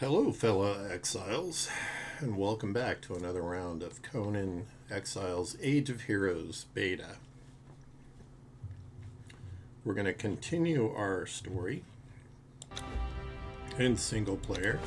Hello, fellow exiles, and welcome back to another round of Conan Exiles Age of Heroes beta. We're going to continue our story in single player.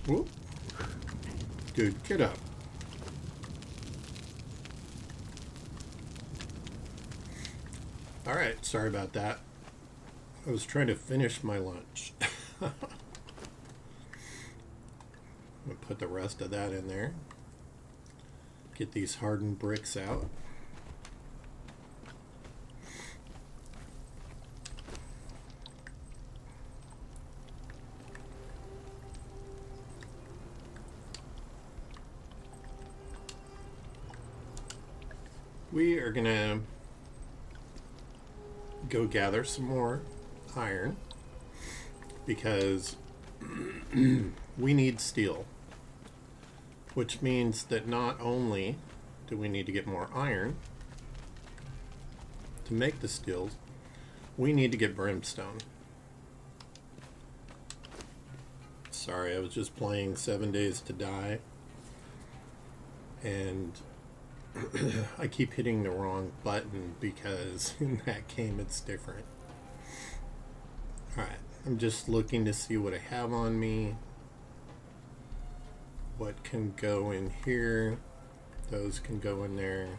Whoop. Dude, get up. Alright, sorry about that. I was trying to finish my lunch. I'm going to put the rest of that in there. Get these hardened bricks out. We are going to go gather some more iron because we need steel, which means that not only do we need to get more iron to make the steel, we need to get brimstone. Sorry, I was just playing 7 Days to Die and I keep hitting the wrong button because in that game it's different. Alright, I'm just looking to see what I have on me. What can go in here? Those can go in there.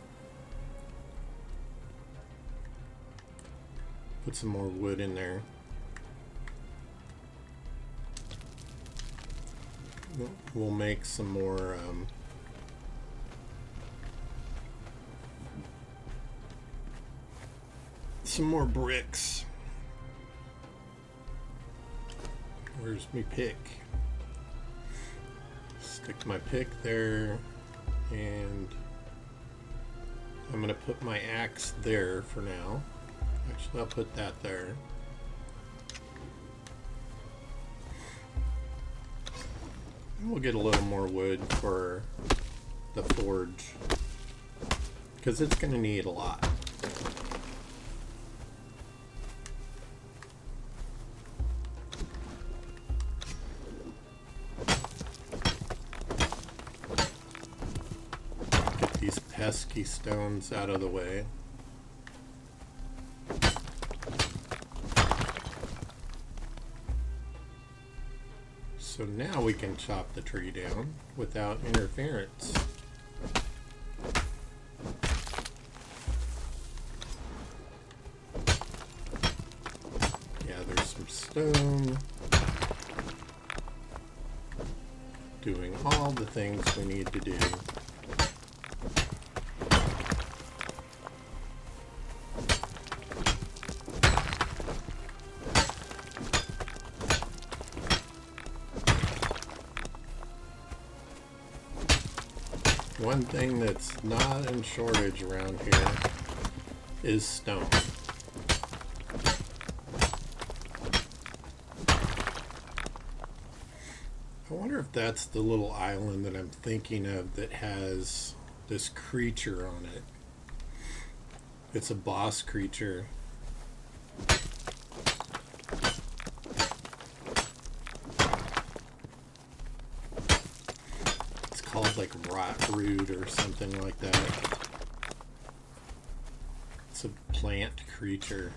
Put some more wood in there. We'll make some more bricks. Where's my pick? Stick my pick there, and I'm gonna put my axe there for now. Actually, I'll put that there. And we'll get a little more wood for the forge, because it's gonna need a lot. Pesky stones out of the way. So now we can chop the tree down without interference. Yeah, there's some stone. Doing all the things we need to do. One thing that's not in shortage around here is stone. I wonder if that's the little island that I'm thinking of that has this creature on it. It's a boss creature. Called like rot root or something like that. It's a plant creature.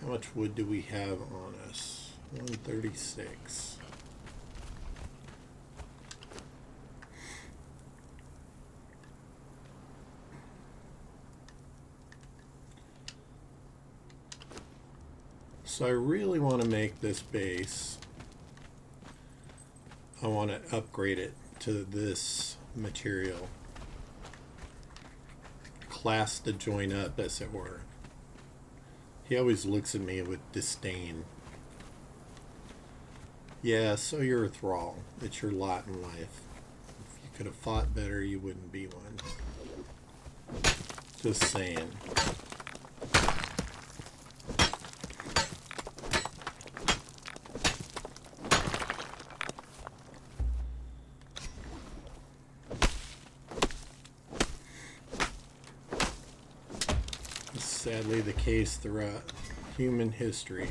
How much wood do we have on us? 136. So I really want to make this base. I want to upgrade it to this material. class to join up, as it were. He always looks at me with disdain. Yeah, so you're a thrall. It's your lot in life. If you could have fought better, you wouldn't be one. Just saying. It's sadly the case throughout human history.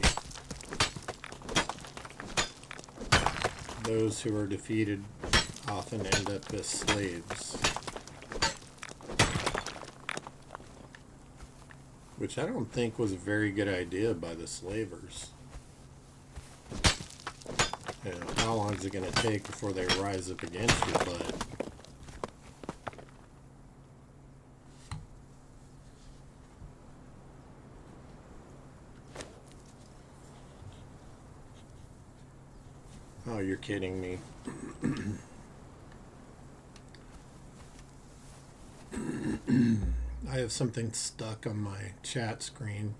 Those who are defeated often end up as slaves. Which I don't think was a very good idea by the slavers. You know, how long is it going to take before they rise up against you, but... Oh, you're kidding me. I have something stuck on my chat screen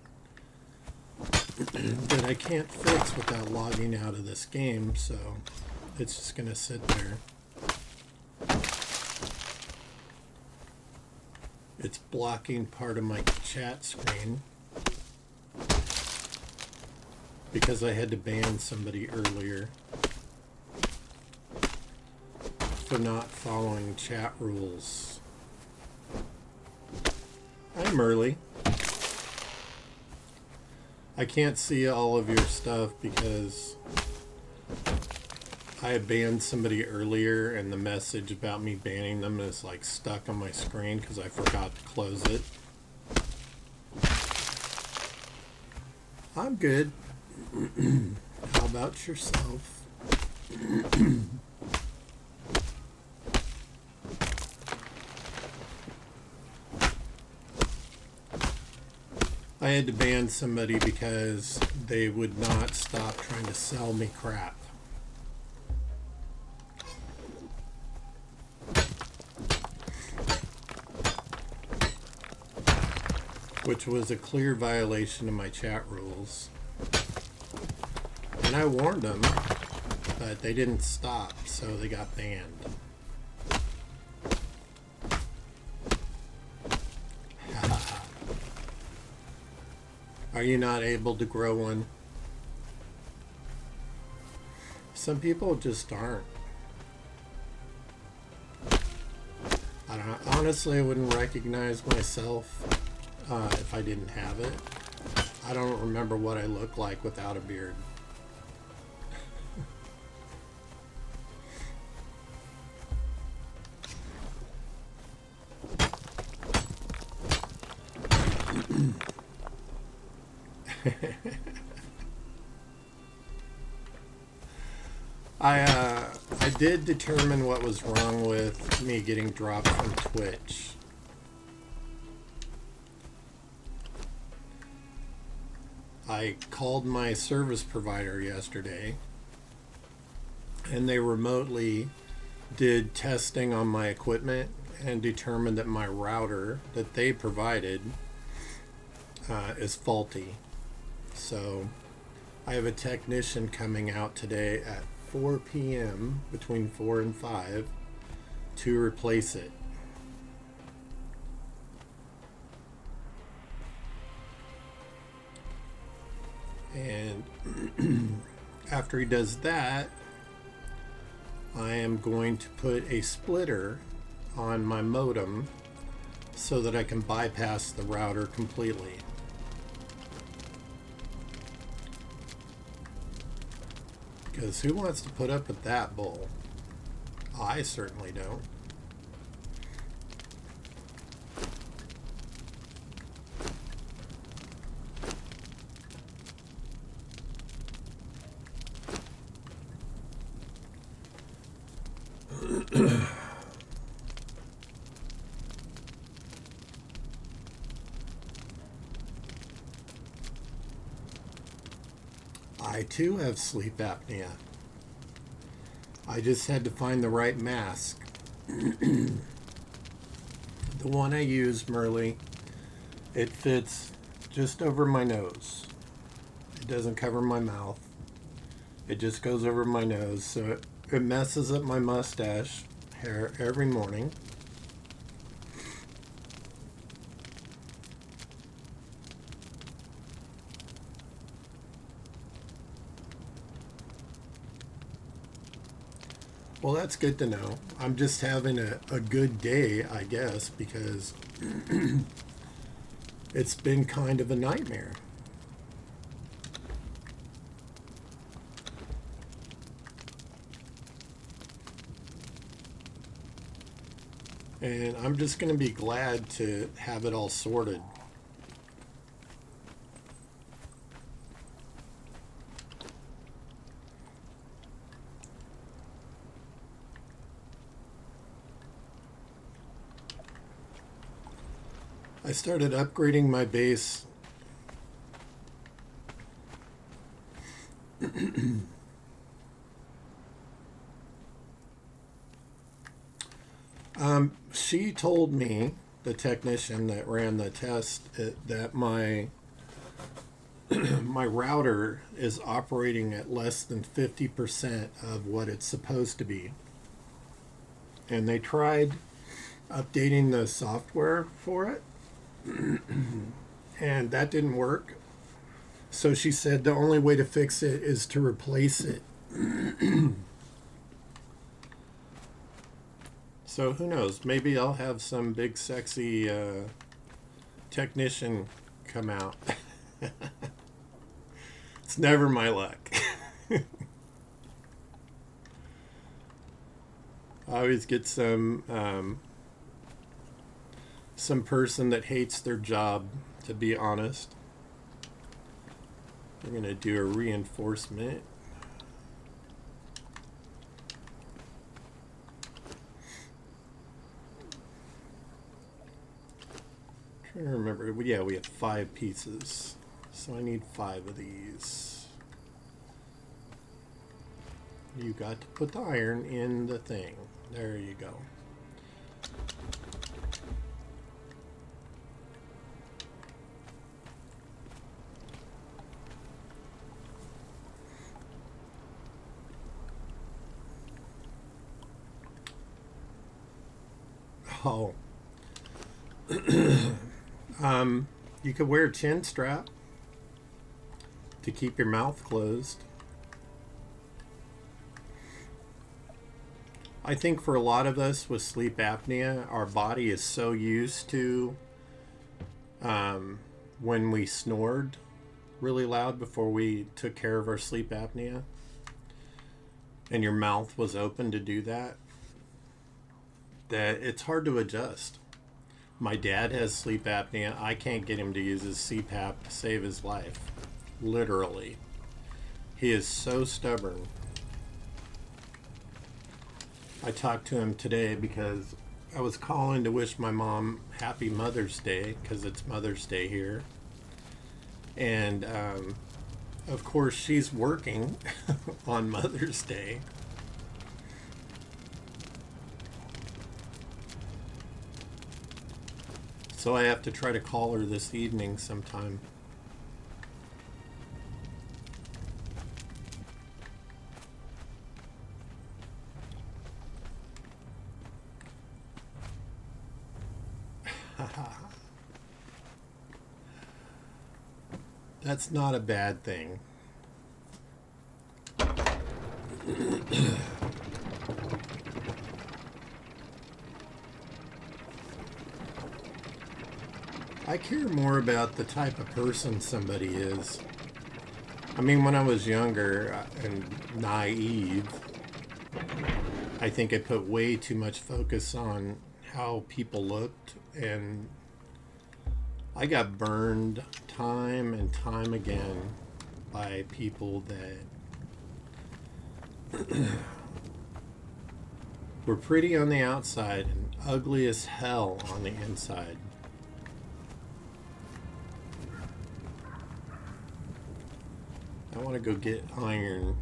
that I can't fix without logging out of this game, so it's just going to sit there. It's blocking part of my chat screen because I had to ban somebody earlier for not following chat rules. I'm early. I can't see all of your stuff because I had banned somebody earlier and the message about me banning them is like stuck on my screen because I forgot to close it. I'm good. How about yourself? I had to ban somebody because they would not stop trying to sell me crap. Which was a clear violation of my chat rules. And I warned them, but they didn't stop, so they got banned. Are you not able to grow one? Some people just aren't. I don't know. Honestly, I wouldn't recognize myself if I didn't have it. I don't remember what I look like without a beard. I did determine what was wrong with me getting dropped from Twitch. I called my service provider yesterday, and they remotely did testing on my equipment and determined that my router that they provided is faulty. So I have a technician coming out today at 4 p.m. between 4 and 5 to replace it. And after he does that, I am going to put a splitter on my modem so that I can bypass the router completely. Because who wants to put up with that bull? I certainly don't. I too have sleep apnea. I just had to find the right mask. The one I use, Merle, It fits just over my nose. It doesn't cover my mouth. It just goes over my nose, so it messes up my mustache hair every morning. Well, that's good to know. I'm just having a good day, I guess, because it's been kind of a nightmare. And I'm just going to be glad to have it all sorted. I started upgrading my base. She told me, the technician that ran the test, that my my router is operating at less than 50% of what it's supposed to be. And they tried updating the software for it, and that didn't work. So she said the only way to fix it is to replace it. So who knows? Maybe I'll have some big sexy technician come out. It's never my luck. I always get some person that hates their job, to be honest. We're going to do a reinforcement. Trying to remember. Yeah, we have 5 pieces. So I need 5 of these. You got to put the iron in the thing. There you go. Oh. You could wear a chin strap to keep your mouth closed. I think for a lot of us with sleep apnea, our body is so used to when we snored really loud before we took care of our sleep apnea, and your mouth was open to do that, that it's hard to adjust. My dad has sleep apnea. I can't get him to use his CPAP to save his life. Literally. He is so stubborn. I talked to him today because I was calling to wish my mom happy Mother's Day, because it's Mother's Day here. And of course she's working on Mother's Day. So I have to try to call her this evening sometime. That's not a bad thing. I care more about the type of person somebody is. I mean, when I was younger and naive, I think I put way too much focus on how people looked, and I got burned time and time again by people that were pretty on the outside and ugly as hell on the inside. I want to go get iron.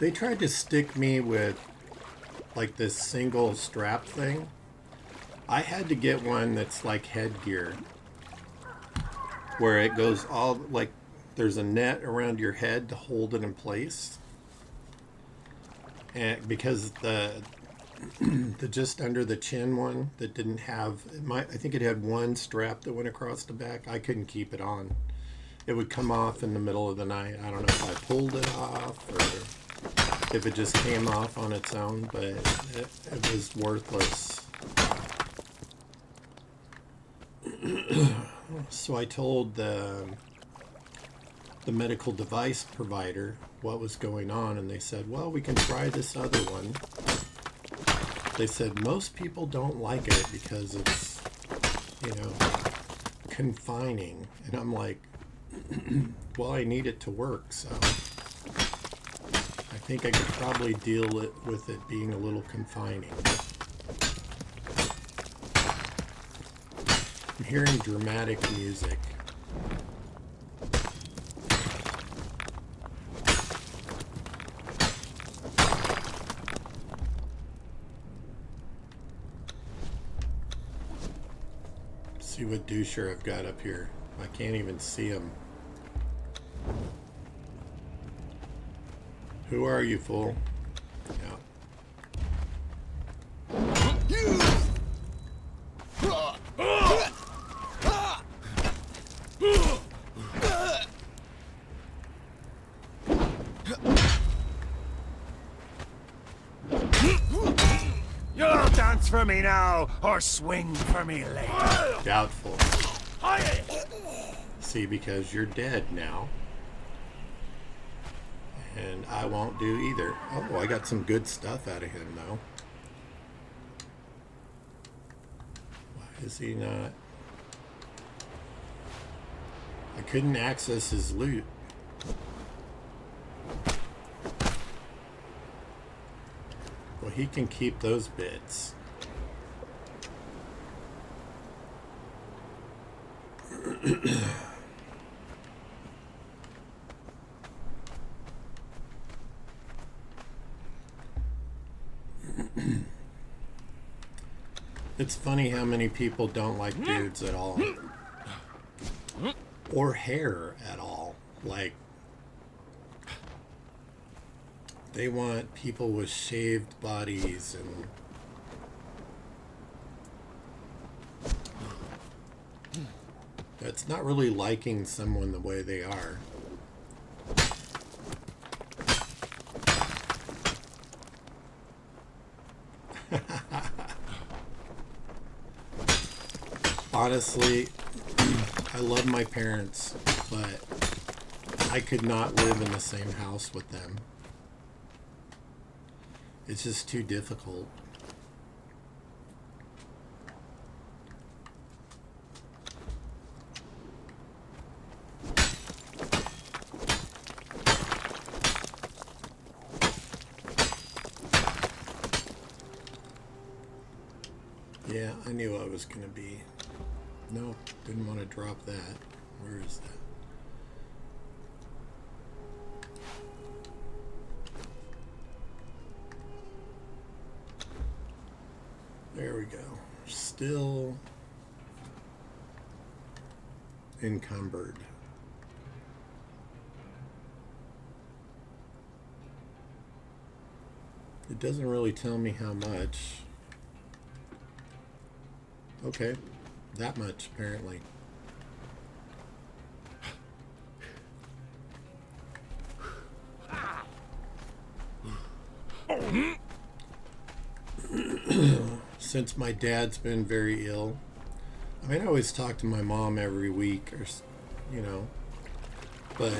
They tried to stick me with like this single strap thing. I had to get one that's like headgear, where it goes all like there's a net around your head to hold it in place. And because the just under the chin one that didn't have I think it had one strap that went across the back. I couldn't keep it on. It would come off in the middle of the night. I don't know if I pulled it off or if it just came off on its own, but it was worthless. So I told the medical device provider what was going on, and they said, well, we can try this other one. They said most people don't like it because it's, confining. And I'm like, well, I need it to work, so I think I could probably deal with it being a little confining. I'm hearing dramatic music. See what doucher I've got up here. I can't even see him. Who are you, fool? Yeah. You'll dance for me now, or swing for me later. Doubtful. See, because you're dead now. And I won't do either. Oh, I got some good stuff out of him, though. Why is he not? I couldn't access his loot. Well, he can keep those bits. It's funny how many people don't like dudes at all. Or hair at all. Like, they want people with shaved bodies and... That's not really liking someone the way they are. Honestly, I love my parents, but I could not live in the same house with them. It's just too difficult. Yeah, I knew I was going to be. Nope, didn't want to drop that. Where is that? There we go. Still encumbered. It doesn't really tell me how much. Okay, that much apparently. Since my dad's been very ill, I mean, I always talk to my mom every week, or but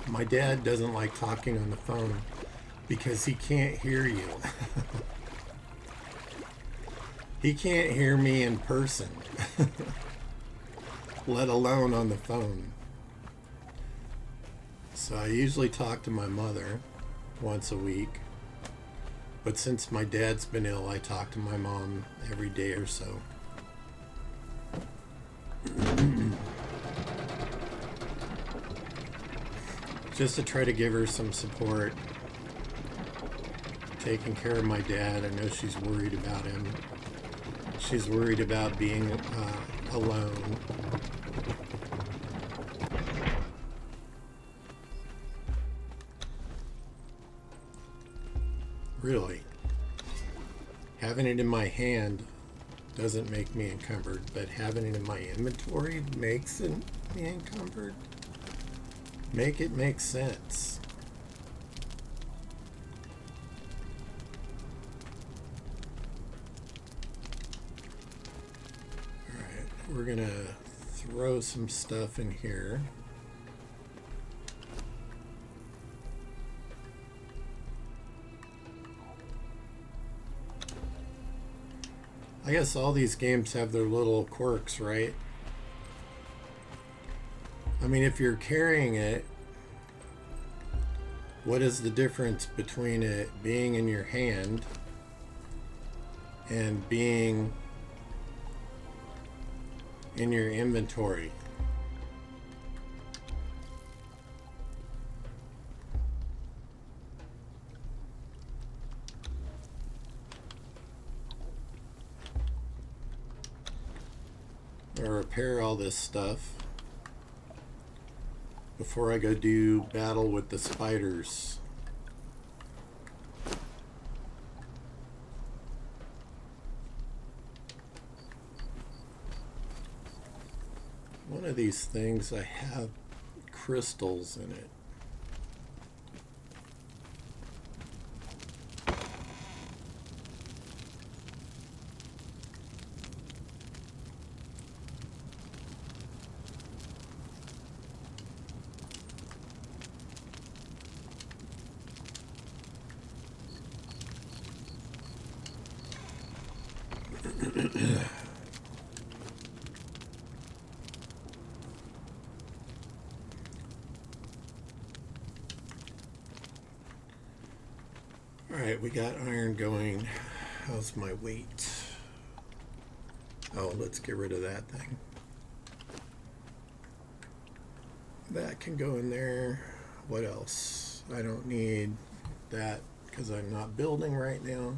my dad doesn't like talking on the phone because he can't hear you. He can't hear me in person, let alone on the phone. So I usually talk to my mother once a week. But since my dad's been ill, I talk to my mom every day or so. just to try to give her some support. Taking care of my dad. I know she's worried about him. She's worried about being alone. Really. Having it in my hand doesn't make me encumbered, but having it in my inventory makes me encumbered. Make it make sense. Alright, we're gonna throw some stuff in here. I guess all these games have their little quirks, right? I mean, if you're carrying it, what is the difference between it being in your hand and being in your inventory? Or repair all this stuff before I go do battle with the spiders. One of these things I have crystals in it. Alright, we got iron going. How's my weight? Oh, let's get rid of that thing. That can go in there. What else? I don't need that because I'm not building right now.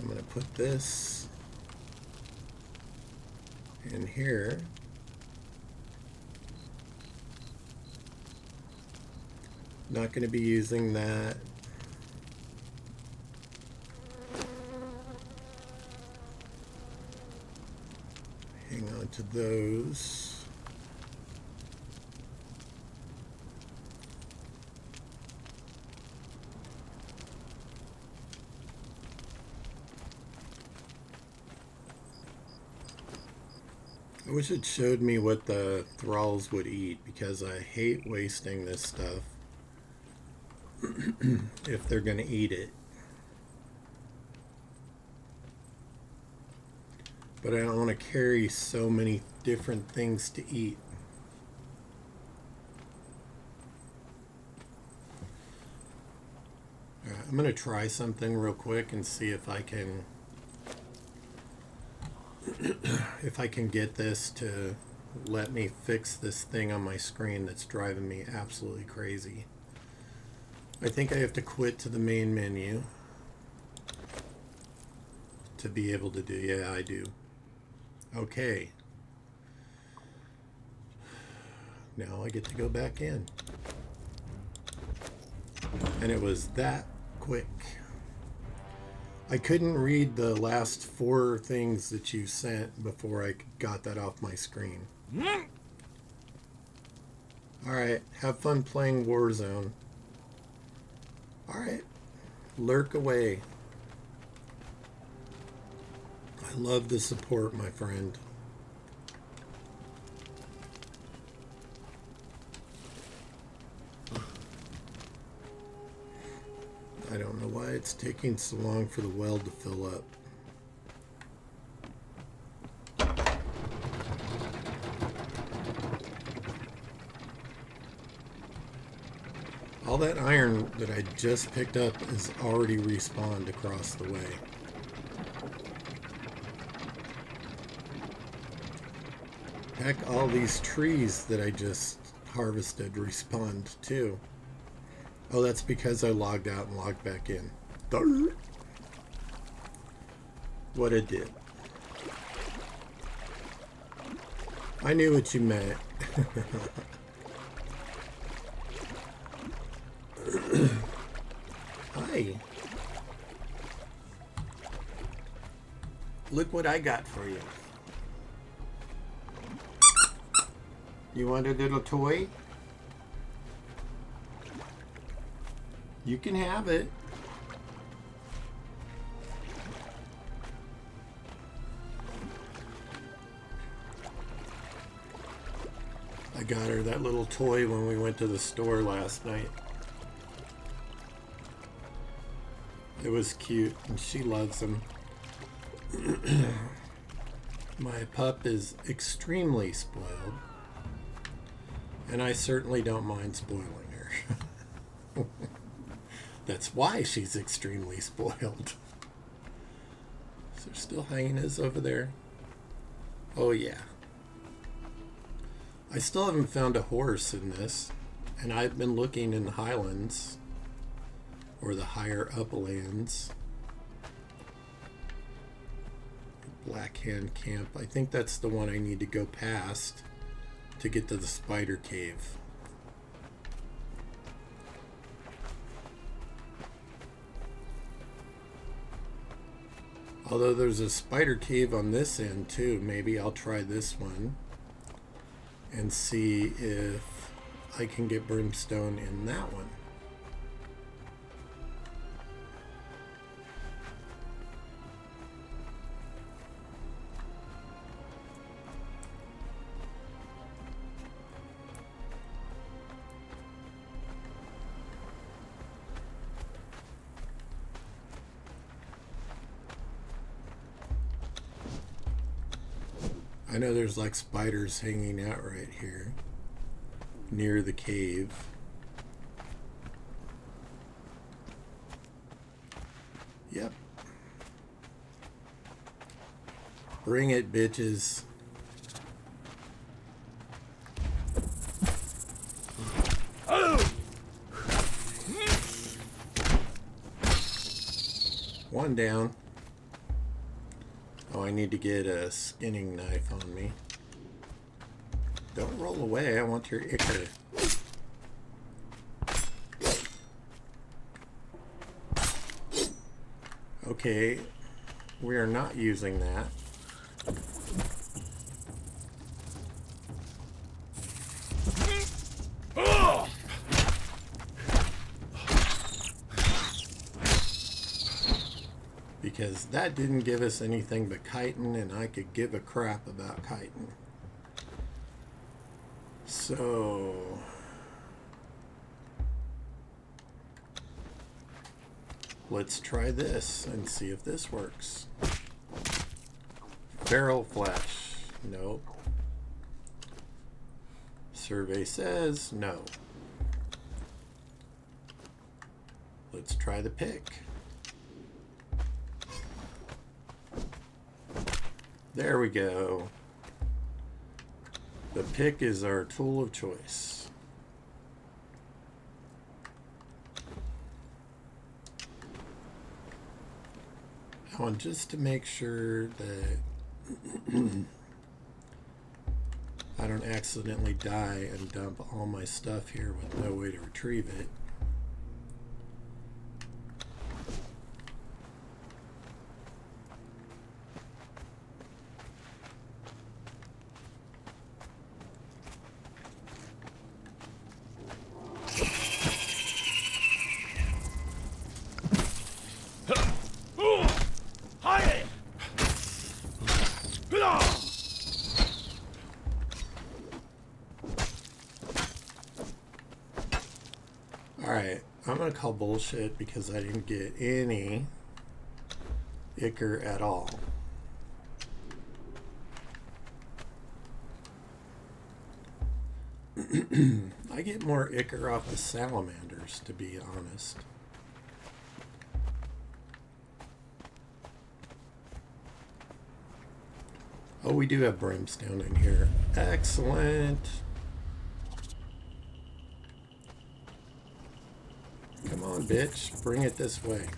I'm going to put this in here. Not going to be using that. Hang on to those. I wish it showed me what the thralls would eat, because I hate wasting this stuff if they're going to eat it. But I don't want to carry so many different things to eat. I'm going to try something real quick and see if I can get this to let me fix this thing on my screen that's driving me absolutely crazy. I think I have to quit to the main menu to be able to do. Yeah, I do. Okay. Now I get to go back in. And it was that quick. I couldn't read the last 4 things that you sent before I got that off my screen. Alright, have fun playing Warzone. Alright, lurk away. I love the support, my friend. I don't know why it's taking so long for the well to fill up. All that iron that I just picked up is already respawned across the way. Heck, all these trees that I just harvested respawned too. Oh, that's because I logged out and logged back in. Darn. What a dip. I knew what you meant. Hi. Look what I got for you. You want a little toy? You can have it. I got her that little toy when we went to the store last night. It was cute and she loves them. My pup is extremely spoiled. And I certainly don't mind spoiling her. That's why she's extremely spoiled. Is there still hyenas over there? Oh yeah. I still haven't found a horse in this. And I've been looking in the highlands. Or the higher uplands. Black Hand Camp. I think that's the one I need to go past to get to the spider cave. Although there's a spider cave on this end too. Maybe I'll try this one and see if I can get brimstone in that one. I know there's like spiders hanging out right here near the cave. Yep. Bring it, bitches. One down. Oh, I need to get a skinning knife on me. Don't roll away, I want your ichor. Okay, we are not using that. Because that didn't give us anything but chitin, and I could give a crap about chitin. So let's try this and see if this works. Feral flesh, nope. Survey says no. Let's try the pick. There we go. The pick is our tool of choice. Now, and just to make sure that I don't accidentally die and dump all my stuff here with no way to retrieve it. Alright, I'm going to call bullshit because I didn't get any ichor at all. I get more ichor off the salamanders, to be honest. Oh, we do have brimstone in here. Excellent. Come on, bitch. Bring it this way.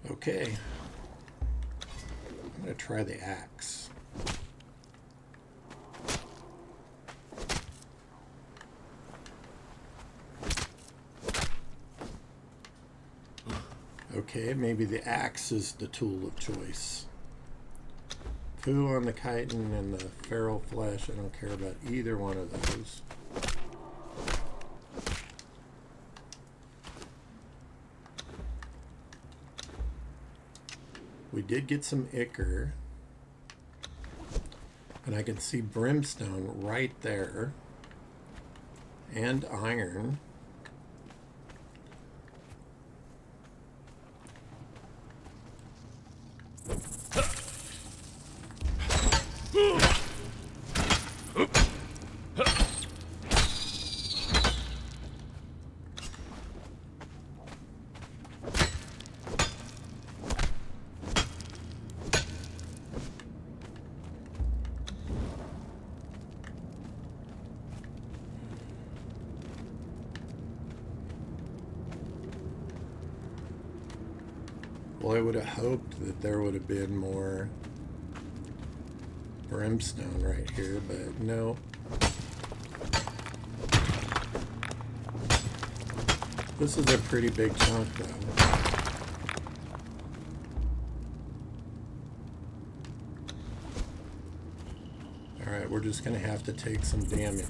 Okay. I'm going to try the axe. Okay, maybe the axe is the tool of choice. Poo on the chitin and the feral flesh. I don't care about either one of those. We did get some ichor. And I can see brimstone right there. And iron. Well, I would have hoped that there would have been more brimstone right here, but no. This is a pretty big chunk, though. Alright, we're just going to have to take some damage.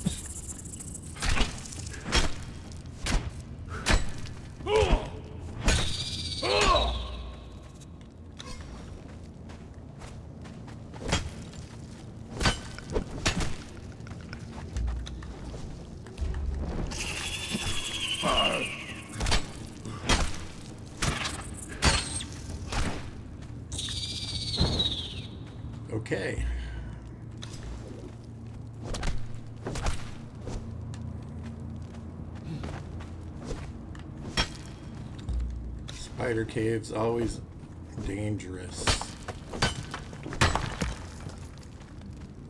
Okay. Spider caves, always dangerous.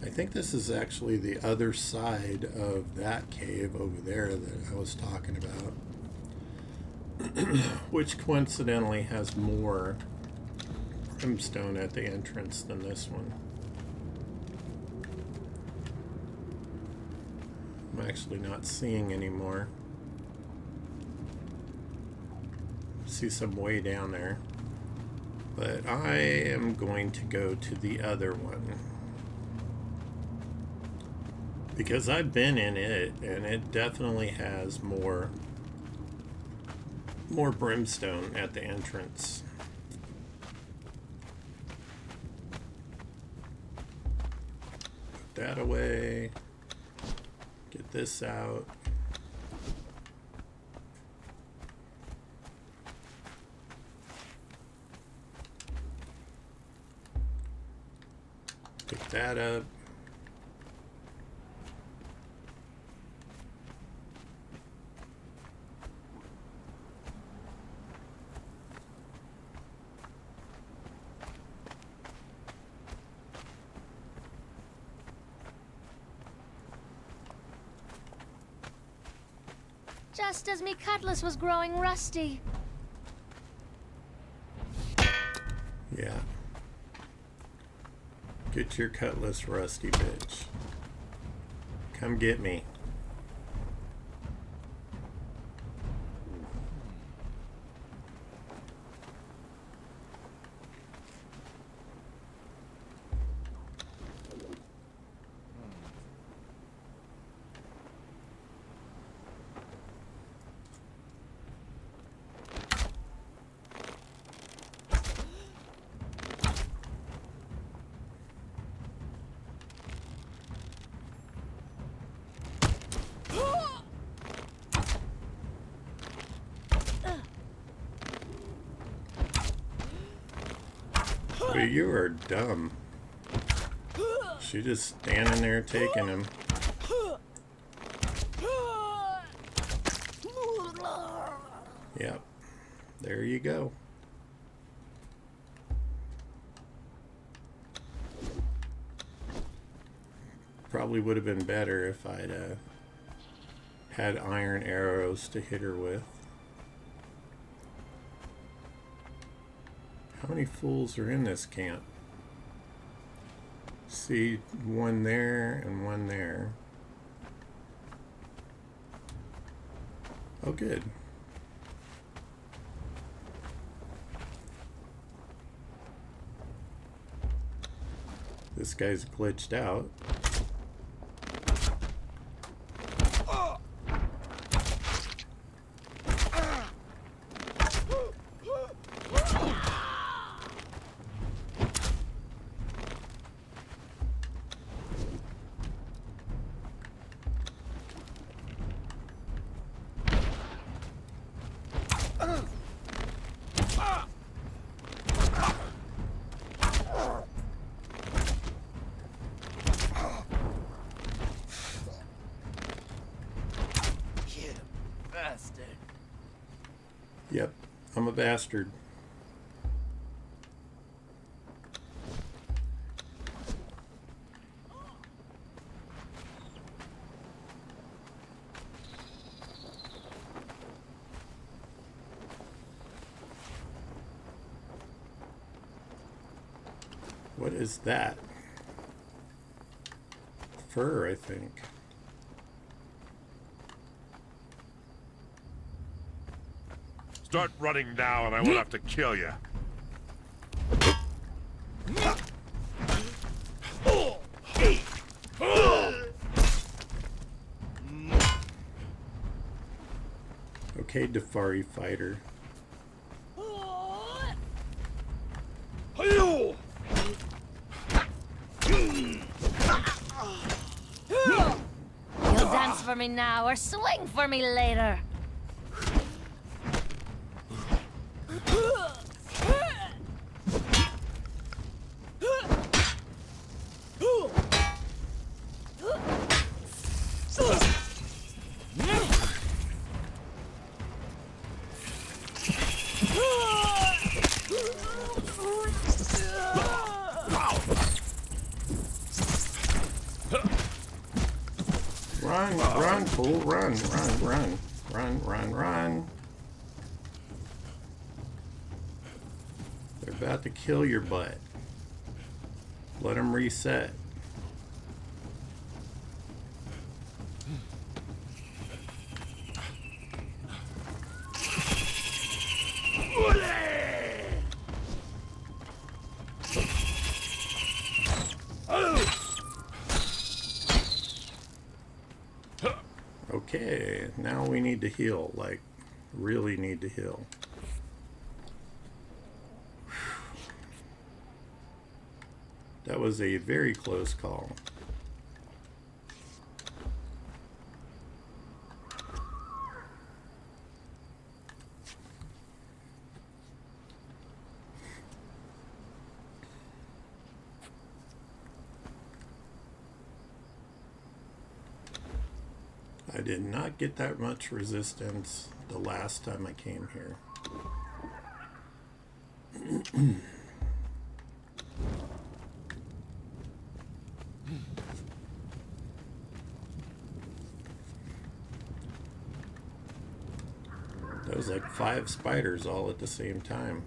I think this is actually the other side of that cave over there that I was talking about. Which coincidentally has more brimstone at the entrance than this one. I'm actually not seeing anymore. See some way down there. But I am going to go to the other one. Because I've been in it, and it definitely has more brimstone at the entrance. Put that away. Get this out. Pick that up. Just as me cutlass was growing rusty. Yeah. Get your cutlass rusty, bitch. Come get me. Well, you are dumb. She just standing there taking him. Yep. There you go. Probably would have been better if I'd had iron arrows to hit her with. How many fools are in this camp? See, one there and one there. Oh, good. This guy's glitched out. Yep, I'm a bastard. What is that? Fur, I think. Start running now and I won't have to kill you. Okay, Defari fighter. You'll dance for me now or swing for me later. Run, run, fool, run, run, run, run, run, run. They're about to kill your butt. Let them reset. Okay, now we need to heal, like, really need to heal. That was a very close call. I did not get that much resistance the last time I came here. That was like 5 spiders all at the same time.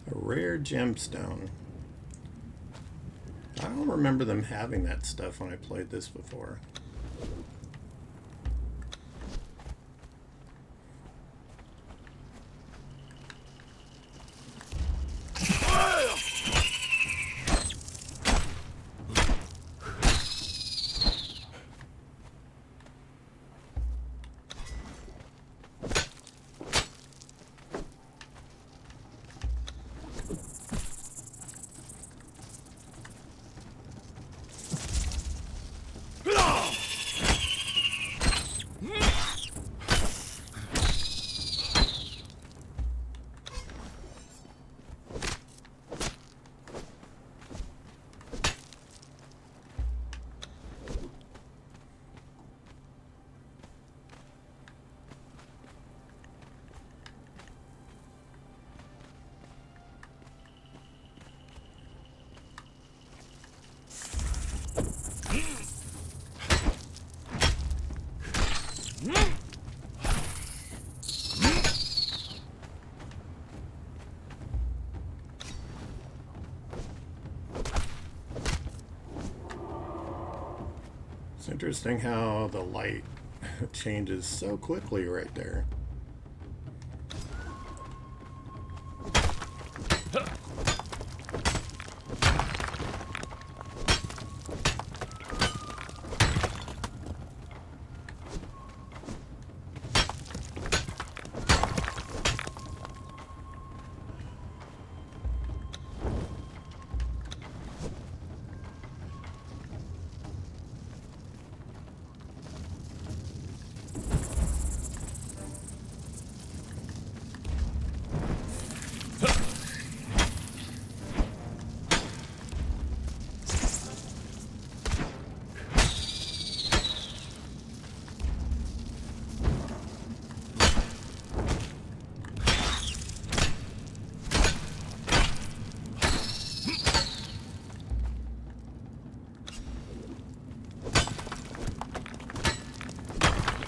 A rare gemstone. I don't remember them having that stuff when I played this before. It's interesting how the light changes so quickly right there.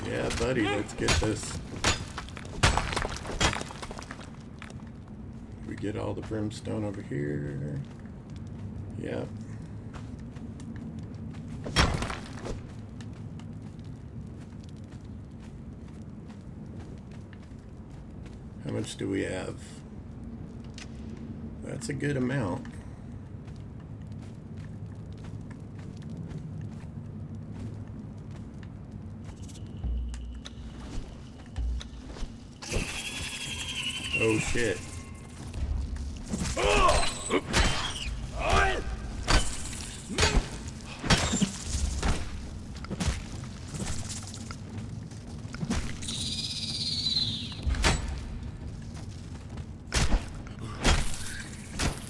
Yeah, buddy, let's get this. We get all the brimstone over here. Yep. How much do we have? That's a good amount. Oh shit.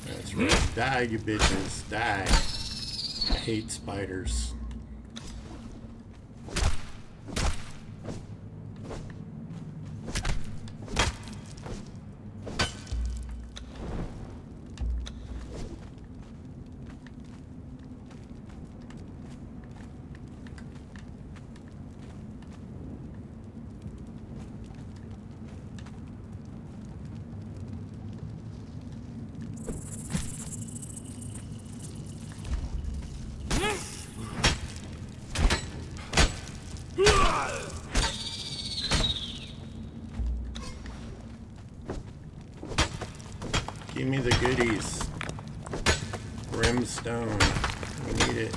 That's right. Die, you bitches. Die. I hate spiders. Give me the goodies. Brimstone. We need it.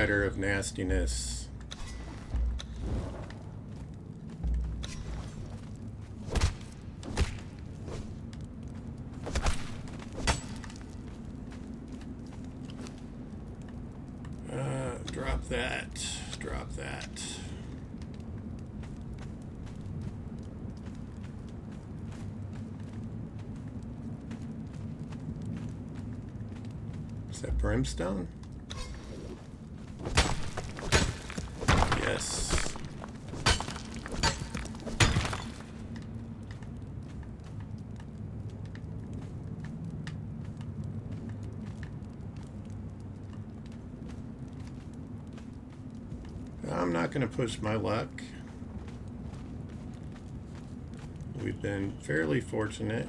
spider of nastiness. Drop that. Drop that. Is that Brimstone? Yes. I'm not going to push my luck. We've been fairly fortunate.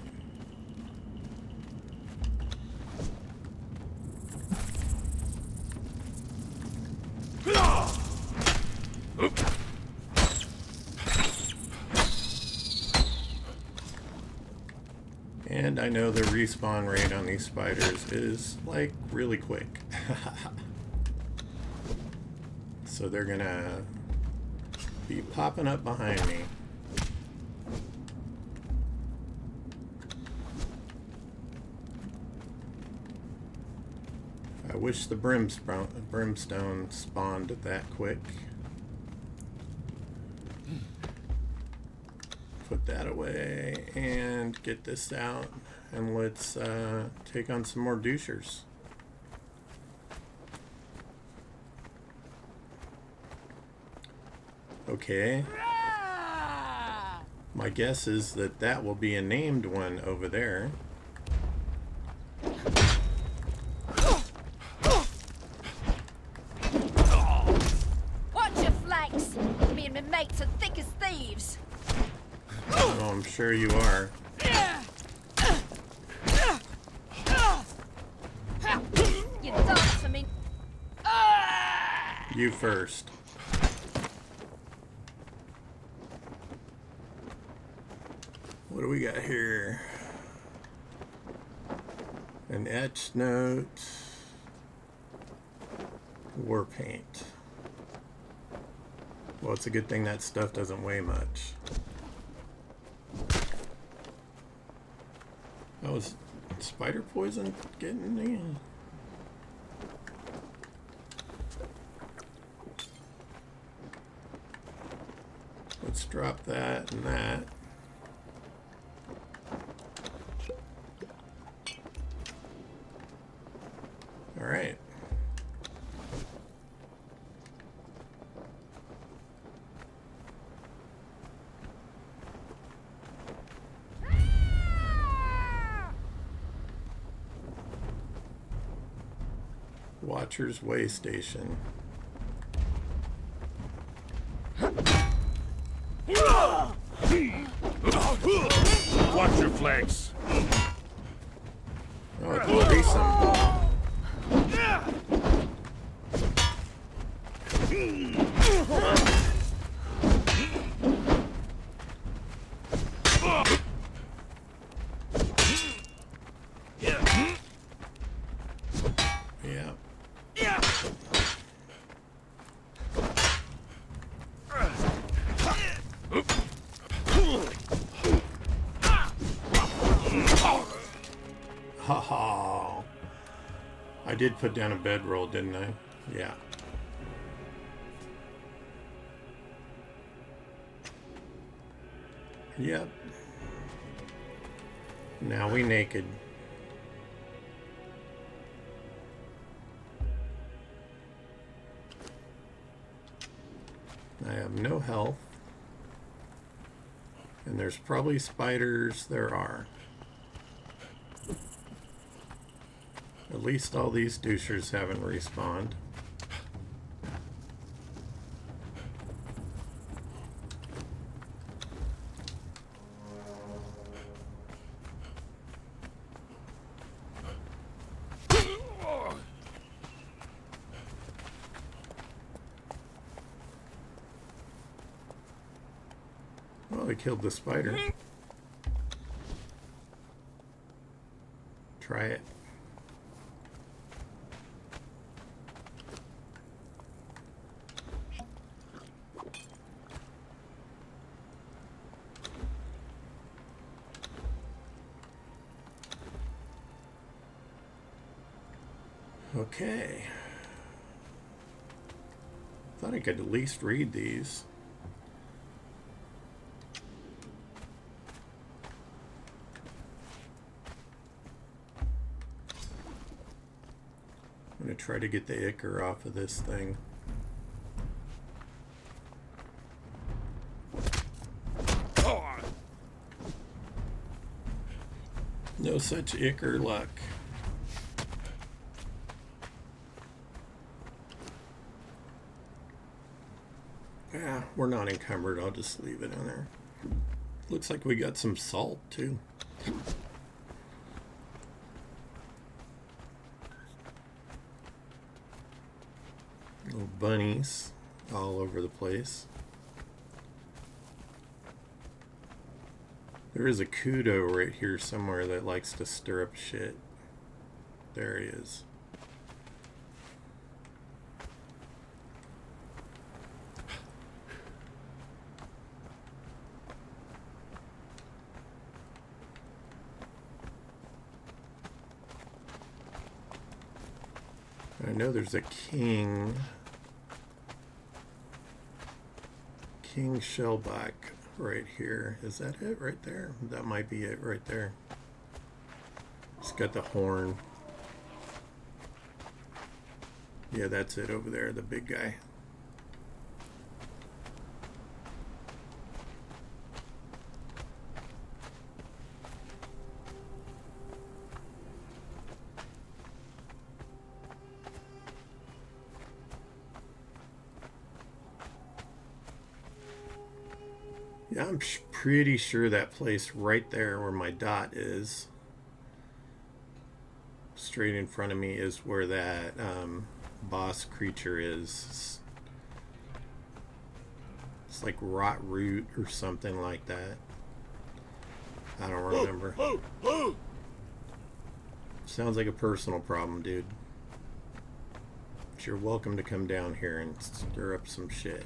And I know the respawn rate on these spiders is like really quick. So they're gonna be popping up behind me. I wish the brimstone spawned that quick. Put that away and get this out, and let's take on some more douchers. Okay. My guess is that that will be a named one over there. Watch your flanks! Me and my mates are thick as thieves! Oh, I'm sure you are. You dance for me! You first. What do we got here? An etch note. War paint. Well, it's a good thing that stuff doesn't weigh much. Oh, is spider poison getting me? Let's drop that and that. All right. Watcher's Way Station. Watch your flanks. Oh, it's worrisome. Yeah. Haha. I did put down a bedroll, didn't I? Yeah. Yep. Now we naked. I have no health. And there's probably spiders. There are. At least all these douchers haven't respawned. Well, we killed the spider. Try it. Okay. Thought I could at least read these. I'm going to try to get the ichor off of this thing. No such ichor luck. Yeah, we're not encumbered. I'll just leave it in there. Looks like we got some salt too. Little bunnies all over the place. There is a kudo right here somewhere that likes to stir up shit. There he is. I know there's a king shellback right here. Is that it right there? That might be it right there. It's got the horn. Yeah, that's it over there, the big guy. Yeah, I'm pretty sure that place right there where my dot is, straight in front of me, is where that boss creature is. It's like rot root or something like that. I don't remember. Sounds like a personal problem, dude. But you're welcome to come down here and stir up some shit.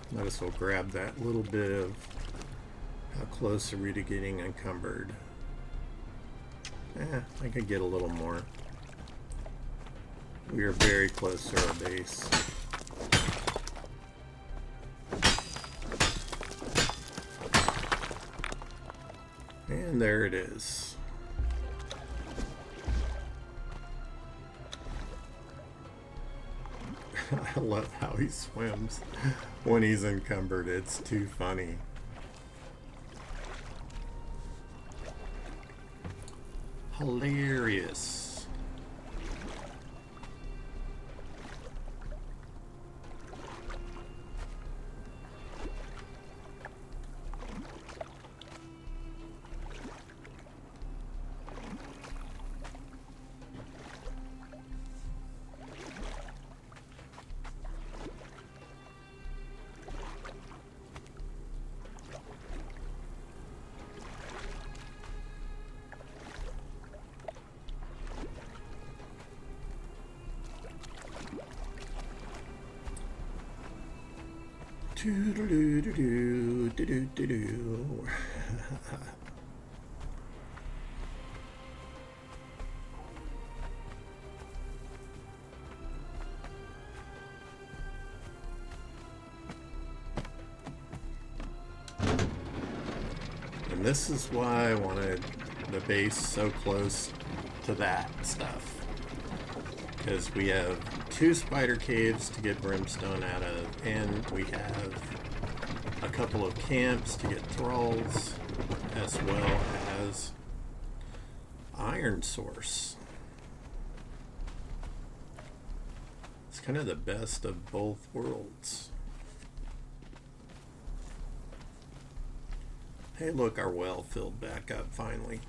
Might as well grab that little bit of how close are we to getting encumbered. I could get a little more. We are very close to our base. And there it is. I love how he swims when he's encumbered. It's too funny. Hilarious. Do-do-do-do-do-do-do-do. And this is why I wanted the base so close to that stuff. Because we have 2 spider caves to get brimstone out of, and we have a couple of camps to get thralls, as well as iron source. It's kind of the best of both worlds. Hey, look, our well filled back up finally.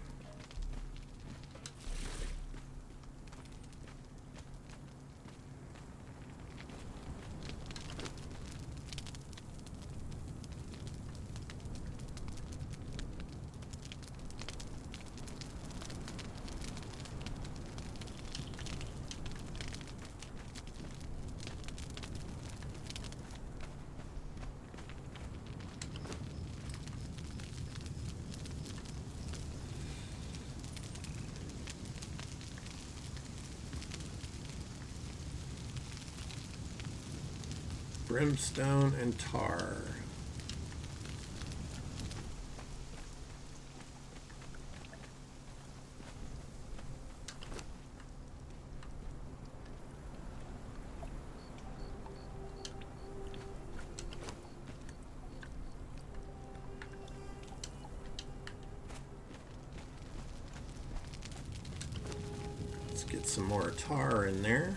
Brimstone and tar. Let's get some more tar in there.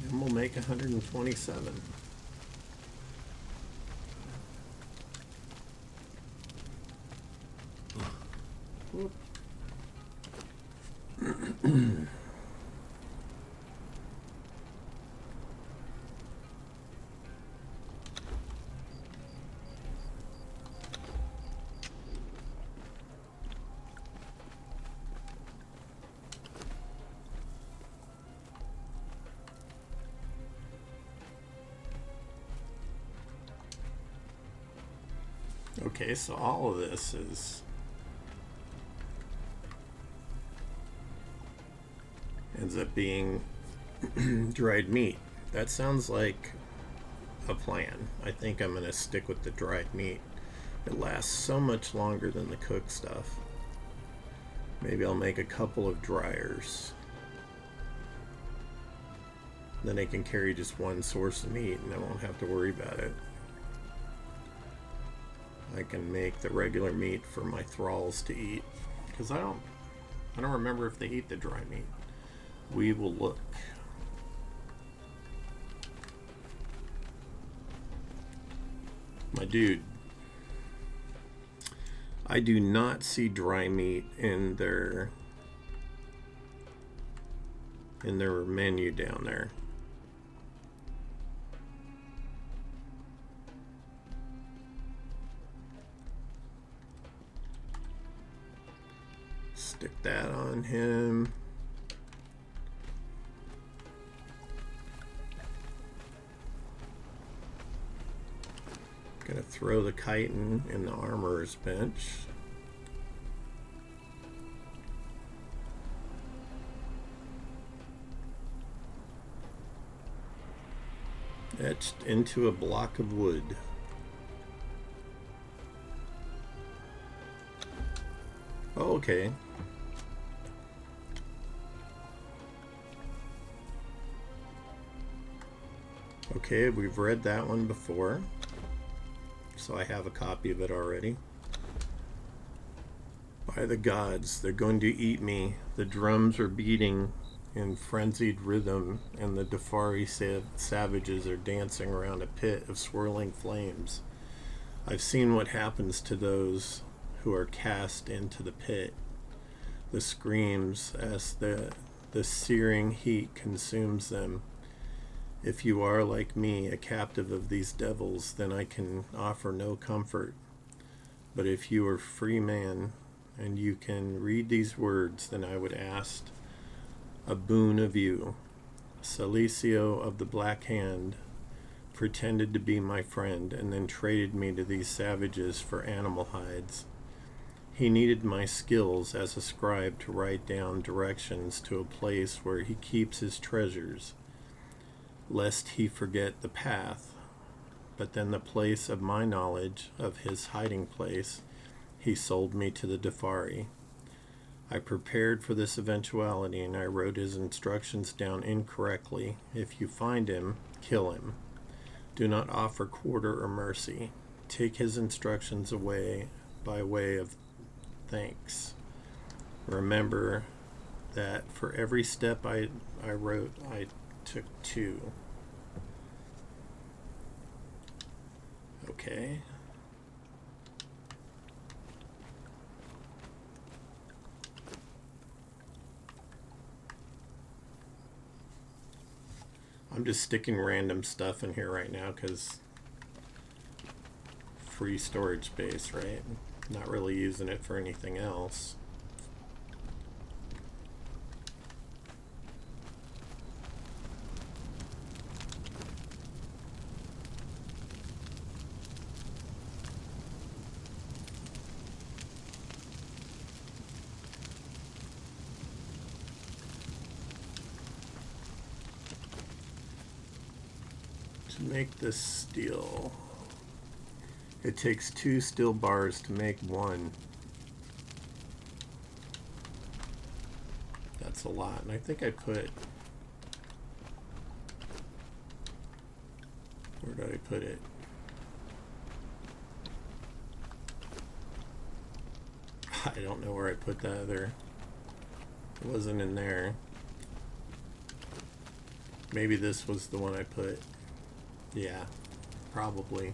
And we'll make 127. Whoop. Okay, so all of this ends up being dried meat. That sounds like a plan. I think I'm going to stick with the dried meat. It lasts so much longer than the cooked stuff. Maybe I'll make a couple of dryers. Then I can carry just one source of meat and I won't have to worry about it. I can make the regular meat for my thralls to eat, because I don't remember if they eat the dry meat. We will look. My dude, I do not see dry meat in their menu down there. Stick that on him. Gonna throw the chitin in the armorer's bench. Etched into a block of wood. Oh, okay. Okay, we've read that one before, so I have a copy of it already. By the gods, they're going to eat me. The drums are beating in frenzied rhythm, and the Defari savages are dancing around a pit of swirling flames. I've seen what happens to those who are cast into the pit. The screams as the searing heat consumes them. If you are, like me, a captive of these devils, then I can offer no comfort. But if you are free man, and you can read these words, then I would ask a boon of you. Salicio of the Black Hand pretended to be my friend, and then traded me to these savages for animal hides. He needed my skills as a scribe to write down directions to a place where he keeps his treasures, lest he forget the path. But then the place of my knowledge of his hiding place, he sold me to the Defari. I prepared for this eventuality, and I wrote his instructions down incorrectly. If you find him, kill him. Do not offer quarter or mercy. Take his instructions away by way of thanks. Remember that for every step I wrote, I took 2. Okay. I'm just sticking random stuff in here right now because free storage space, right? Not really using it for anything else. To make this steel, it takes 2 steel bars to make 1. That's a lot, and I think I put... Where did I put it? I don't know where I put the other. It wasn't in there. Maybe this was the one I put. Yeah, probably.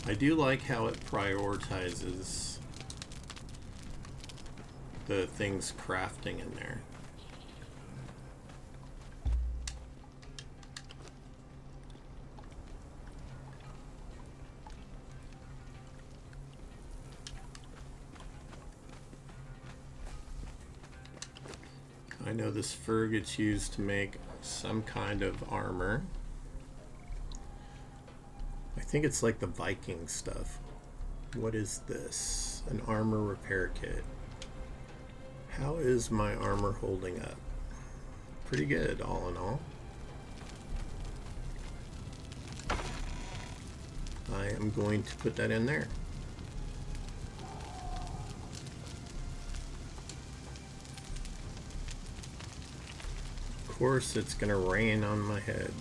I do like how it prioritizes the things crafting in there. I know this fur gets used to make some kind of armor. I think it's like the Viking stuff. What is this? An armor repair kit. How is my armor holding up? Pretty good, all in all. I am going to put that in there. Of course, it's going to rain on my head.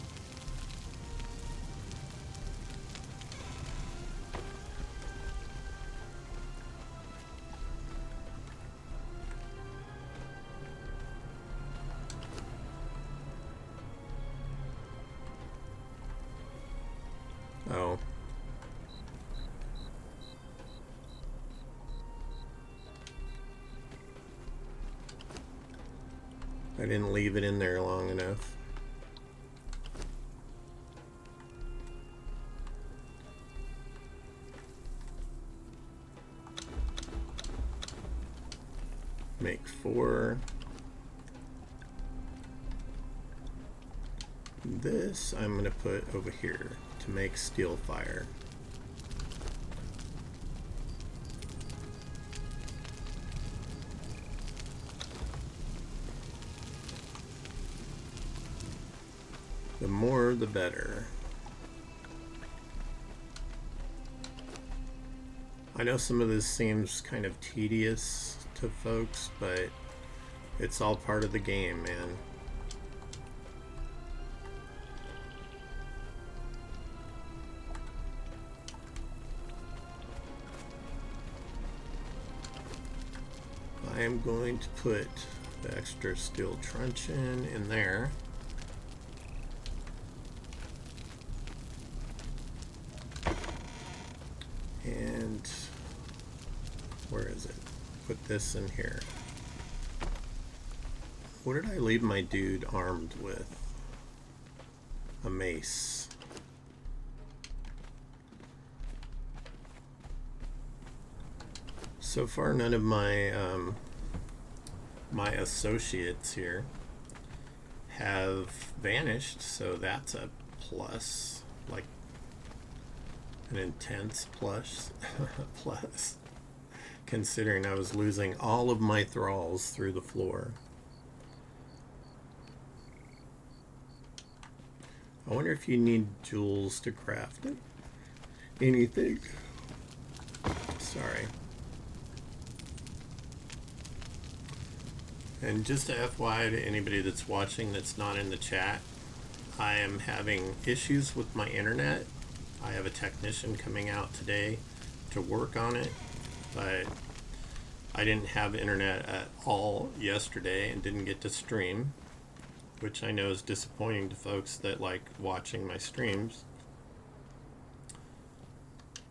Oh. I didn't leave it in there long enough. Make 4. This I'm going to put over here to make steel fire. The more, the better. I know some of this seems kind of tedious to folks, but it's all part of the game, man. I am going to put the extra steel truncheon in there. And where is it? Put this in here. What did I leave my dude armed with? A mace. So far, none of my my associates here have vanished, so that's a plus, like an intense plus, plus, considering I was losing all of my thralls through the floor. I wonder if you need jewels to craft it. Anything. Sorry. And just a FYI to anybody that's watching that's not in the chat, I am having issues with my internet. I have a technician coming out today to work on it, but I didn't have internet at all yesterday and didn't get to stream, which I know is disappointing to folks that like watching my streams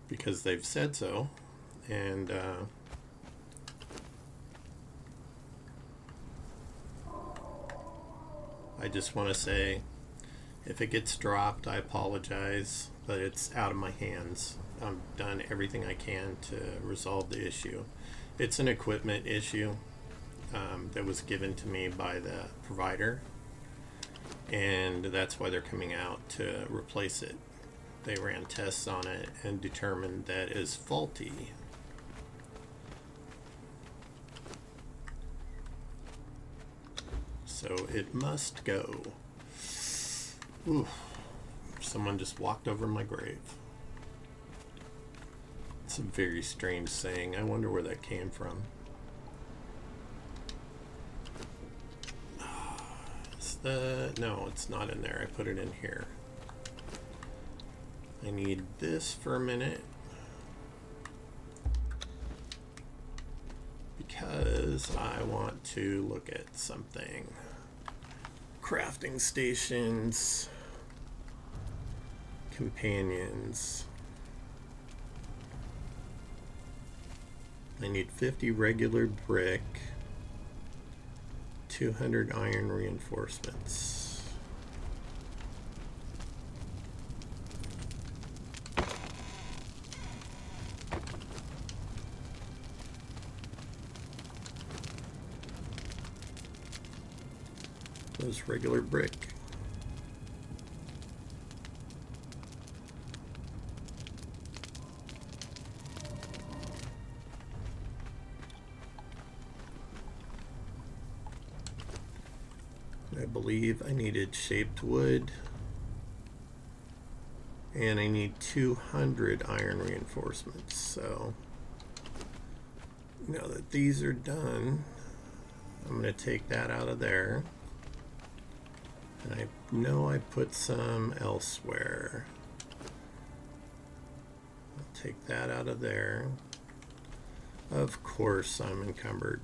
because they've said so. And I just want to say, if it gets dropped, I apologize, but it's out of my hands. I've done everything I can to resolve the issue. It's an equipment issue. that was given to me by the provider, and that's why they're coming out to replace it. They ran tests on it and determined that it is faulty. So it must go. Ooh, someone just walked over my grave. It's a very strange saying. I wonder where that came from. No, it's not in there. I put it in here. I need this for a minute because I want to look at something. Crafting stations, companions. I need 50 regular brick, 200 iron reinforcements. Those regular brick. I believe I needed shaped wood, and I need 200 iron reinforcements. So now that these are done, I'm going to take that out of there. And I know I put some elsewhere. I'll take that out of there. Of course I'm encumbered.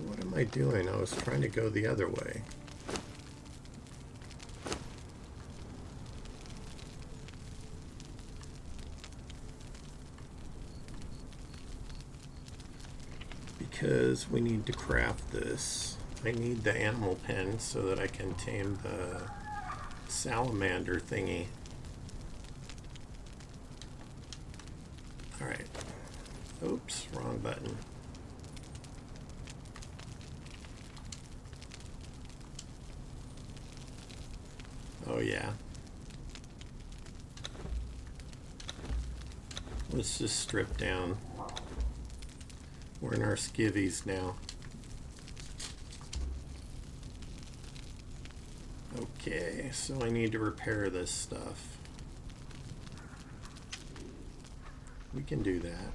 What am I doing? I was trying to go the other way. Because we need to craft this. I need the animal pen so that I can tame the salamander thingy. Alright. Oops, wrong button. Oh yeah. Let's just strip down. We're in our skivvies now. Okay, so I need to repair this stuff. We can do that.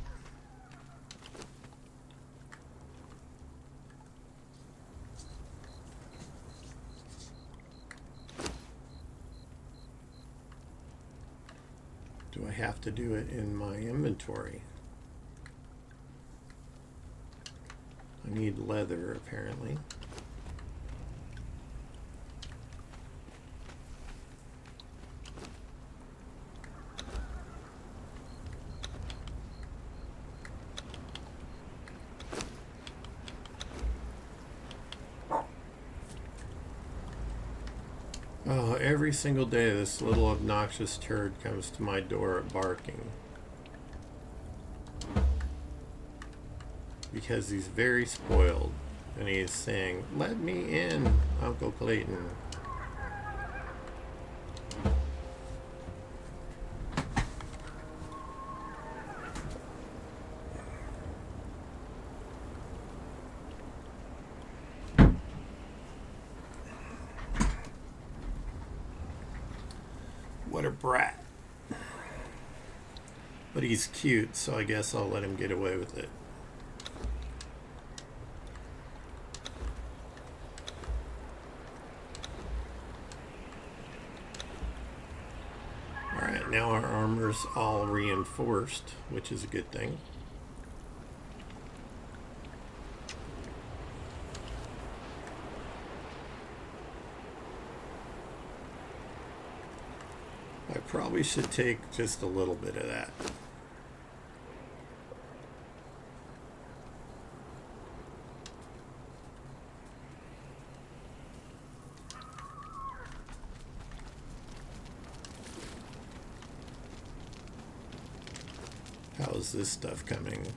Do I have to do it in my inventory? I need leather, apparently. Oh, every single day this little obnoxious turd comes to my door barking. Because he's very spoiled. And he's saying, "Let me in, Uncle Clayton." What a brat. But he's cute, so I guess I'll let him get away with it. Alright, now our armor's all reinforced, which is a good thing. probably should take just a little bit of that. How is this stuff coming?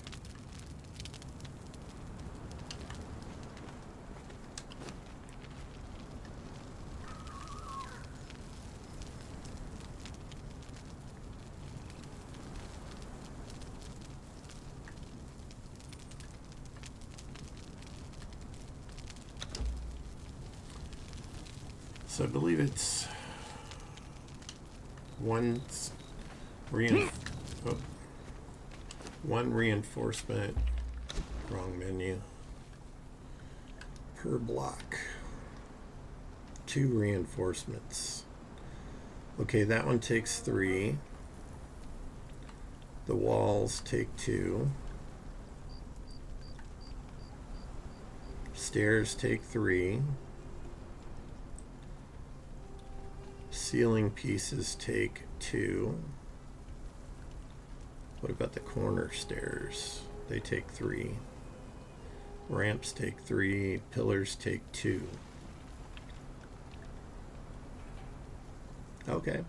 So I believe it's one reinforcement, wrong menu, per block. 2 reinforcements. Okay, that one takes 3. The walls take 2. Stairs take 3. Ceiling pieces take 2. What about the corner stairs? They take 3. Ramps take 3. Pillars take 2. Okay.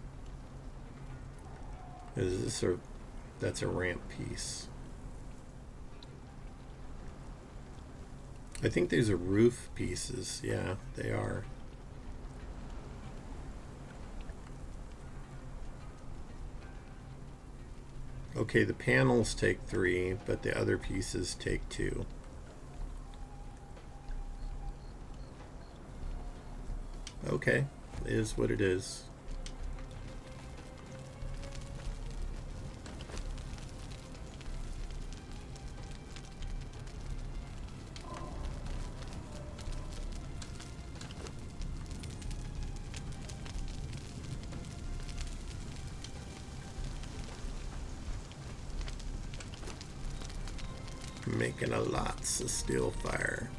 Is this a... That's a ramp piece. I think these are roof pieces. Yeah, they are. Okay, the panels take 3, but the other pieces take 2. Okay, it is what it is. Making a lots of steel fire.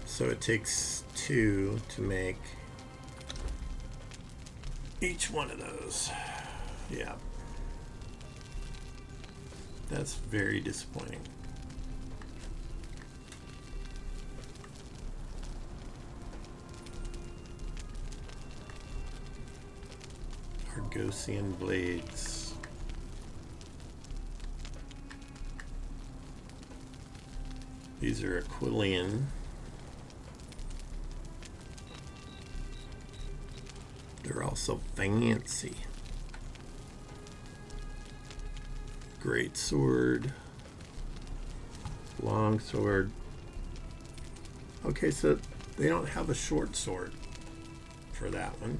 So it takes 2 to make each one of those. Yeah. That's very disappointing. Argosian blades. These are Aquilian. They're also fancy. Great sword. Long sword. Okay, so they don't have a short sword for that one.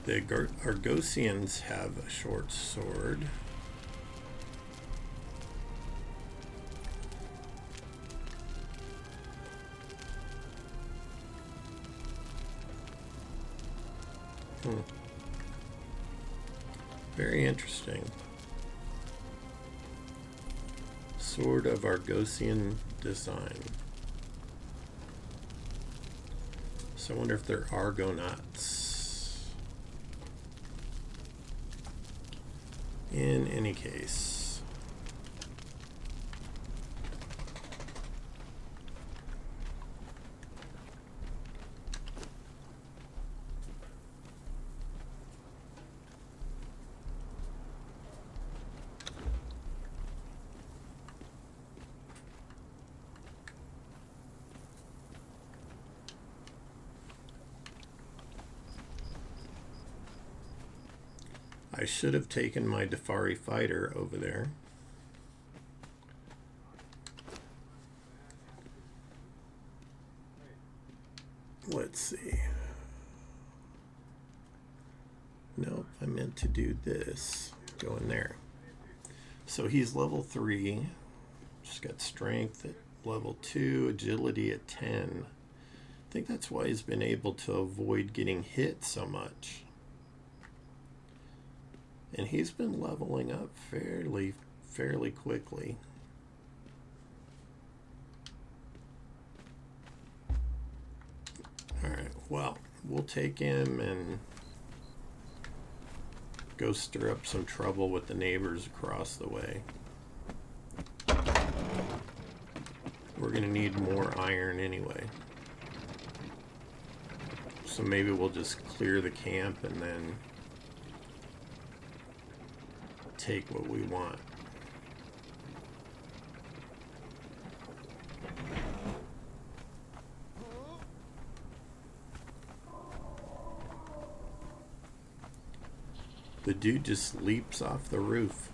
The Argosians have a short sword. Very interesting. Sword of Argosian design. So I wonder if they're Argonauts. In any case, I should have taken my Defari fighter over there. Let's see. Nope, I meant to do this. Go in there. So he's level 3. Just got strength at level 2, agility at 10. I think that's why he's been able to avoid getting hit so much. And he's been leveling up fairly quickly. Alright, well, we'll take him and go stir up some trouble with the neighbors across the way. We're gonna need more iron anyway. So maybe we'll just clear the camp and then take what we want. The dude just leaps off the roof.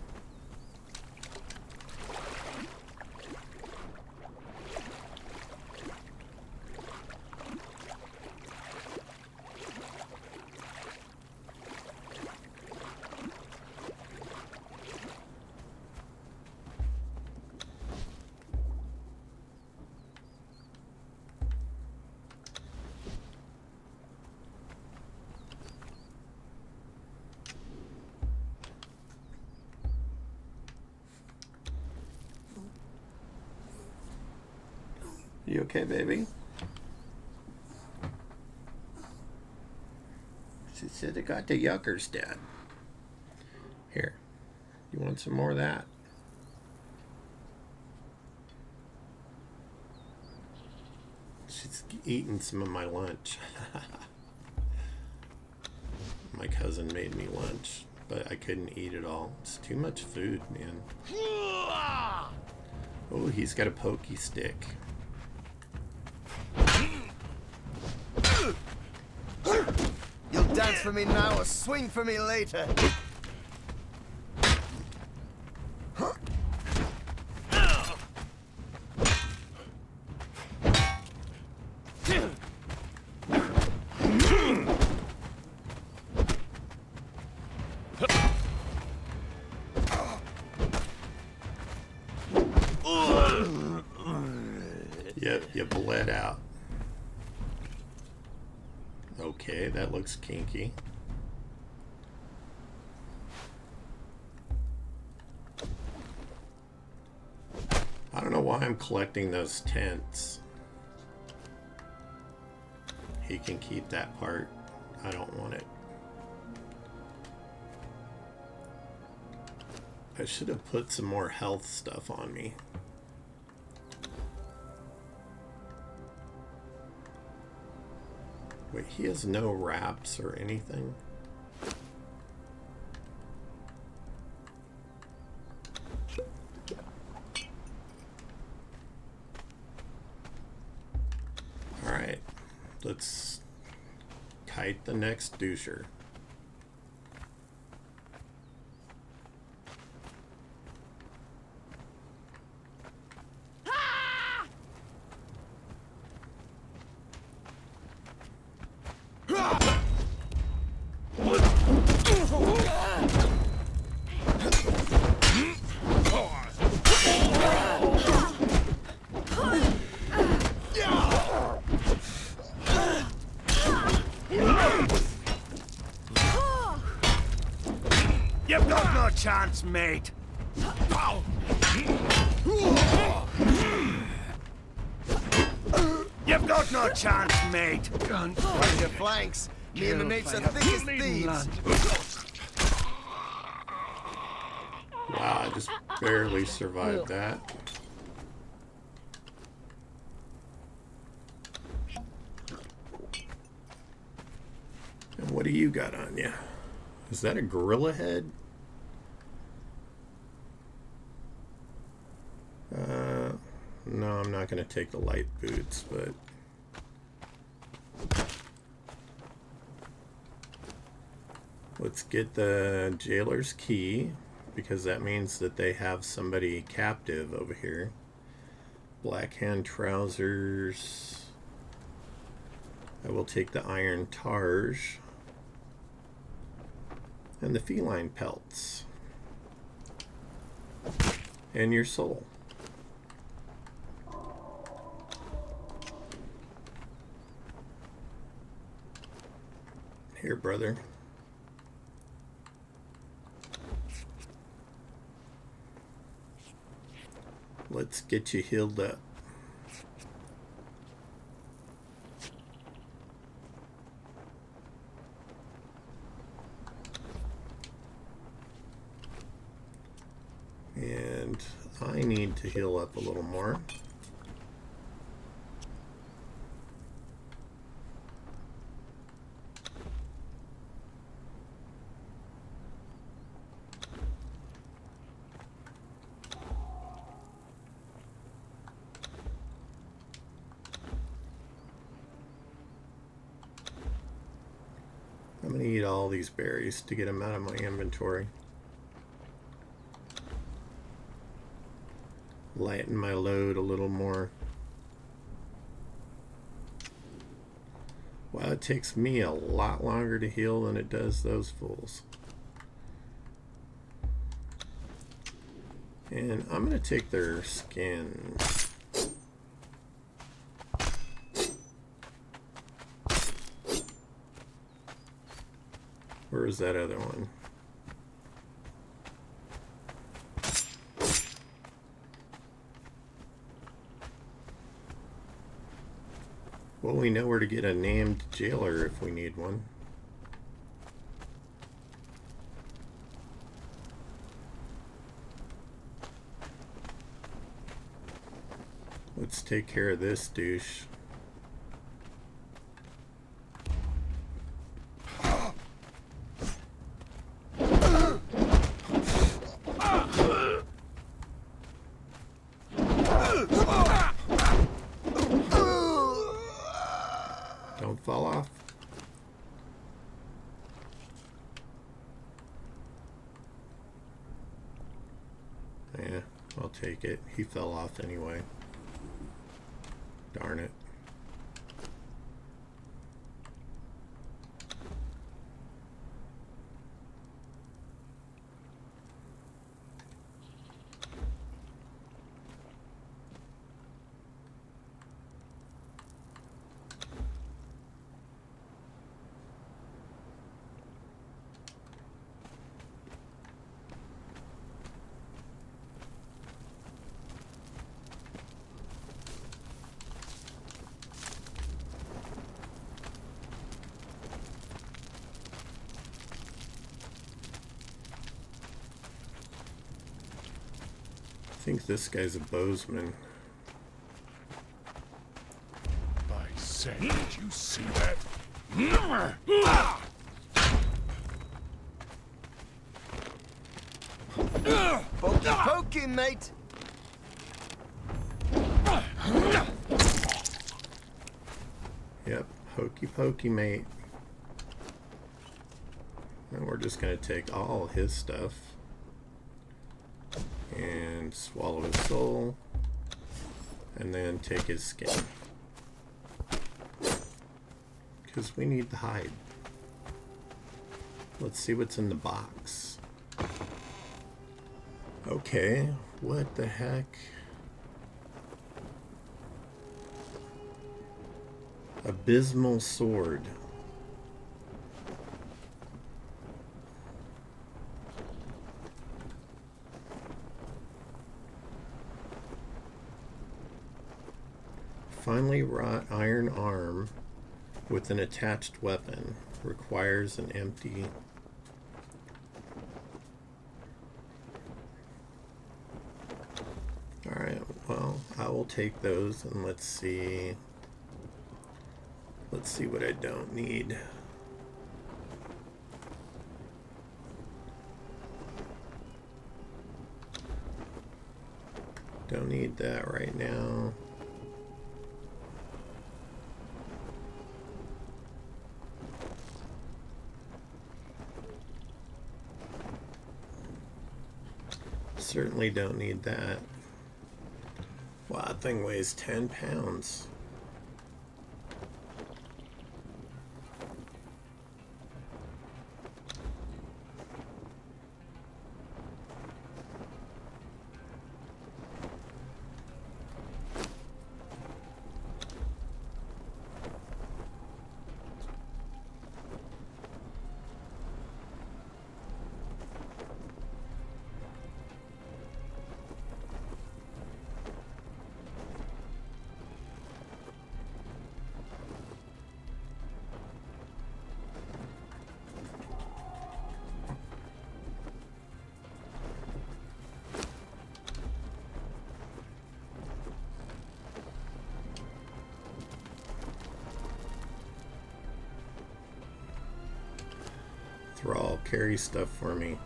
You okay, baby? She said it got the yuckers, Dad. Here. You want some more of that? She's eating some of my lunch. My cousin made me lunch, but I couldn't eat it all. It's too much food, man. Oh, he's got a pokey stick. You'll dance for me now or swing for me later. Yep, you bled out. Okay, that looks kinky. I don't know why I'm collecting those tents. He can keep that part. I don't want it. I should have put some more health stuff on me. Wait, he has no wraps or anything? Alright, let's kite the next doucher. You've got no chance, mate. You've got no chance, mate. On your flanks. Me and the mates are thick as thieves. Wow, I just barely survived that. And what do you got on you? Is that a gorilla head? No, I'm not going to take the light boots, but... Let's get the jailer's key, because that means that they have somebody captive over here. Black hand trousers. I will take the iron targe. And the feline pelts. And your soul. Here, brother. Let's get you healed up. And I need to heal up a little more. I'm going to eat all these berries to get them out of my inventory. Lighten my load a little more. Wow, it takes me a lot longer to heal than it does those fools. And I'm going to take their skin. Where is that other one? Well, we know where to get a named jailer if we need one. Let's take care of this douche. Don't fall off. Yeah, I'll take it. He fell off anyway. Darn it. I think this guy's a bowsman. I say, did you see that? Pokey pokey, mate. Yep, hokey pokey, mate. And we're just going to take all his stuff and swallow his soul and then take his skin. Because we need the hide. Let's see what's in the box. Okay, what the heck? Abysmal sword. Finely wrought iron arm with an attached weapon. Requires an empty. Alright, well, I will take those and let's see. Let's see what I don't need. Don't need that right now. Certainly don't need that. Wow, that thing weighs 10 pounds. Thrall, carry stuff for me.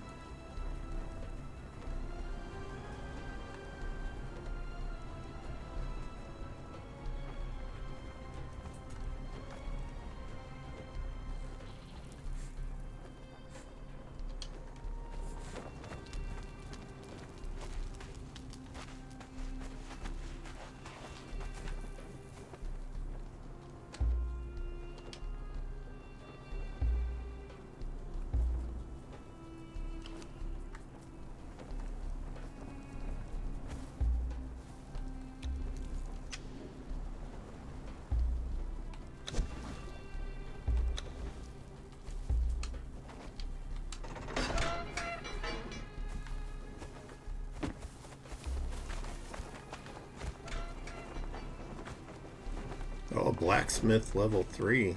Oh, blacksmith level 3.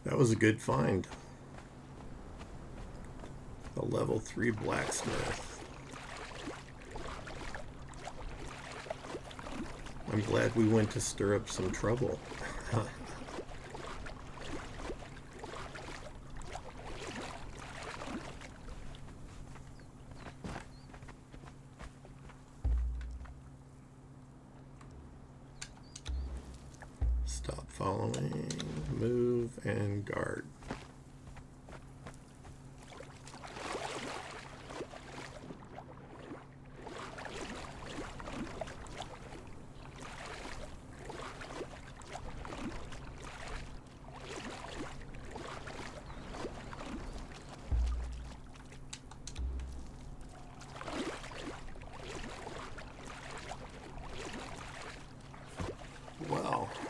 That was a good find. A level 3 blacksmith. I'm glad we went to stir up some trouble. Stop following, move, and guard.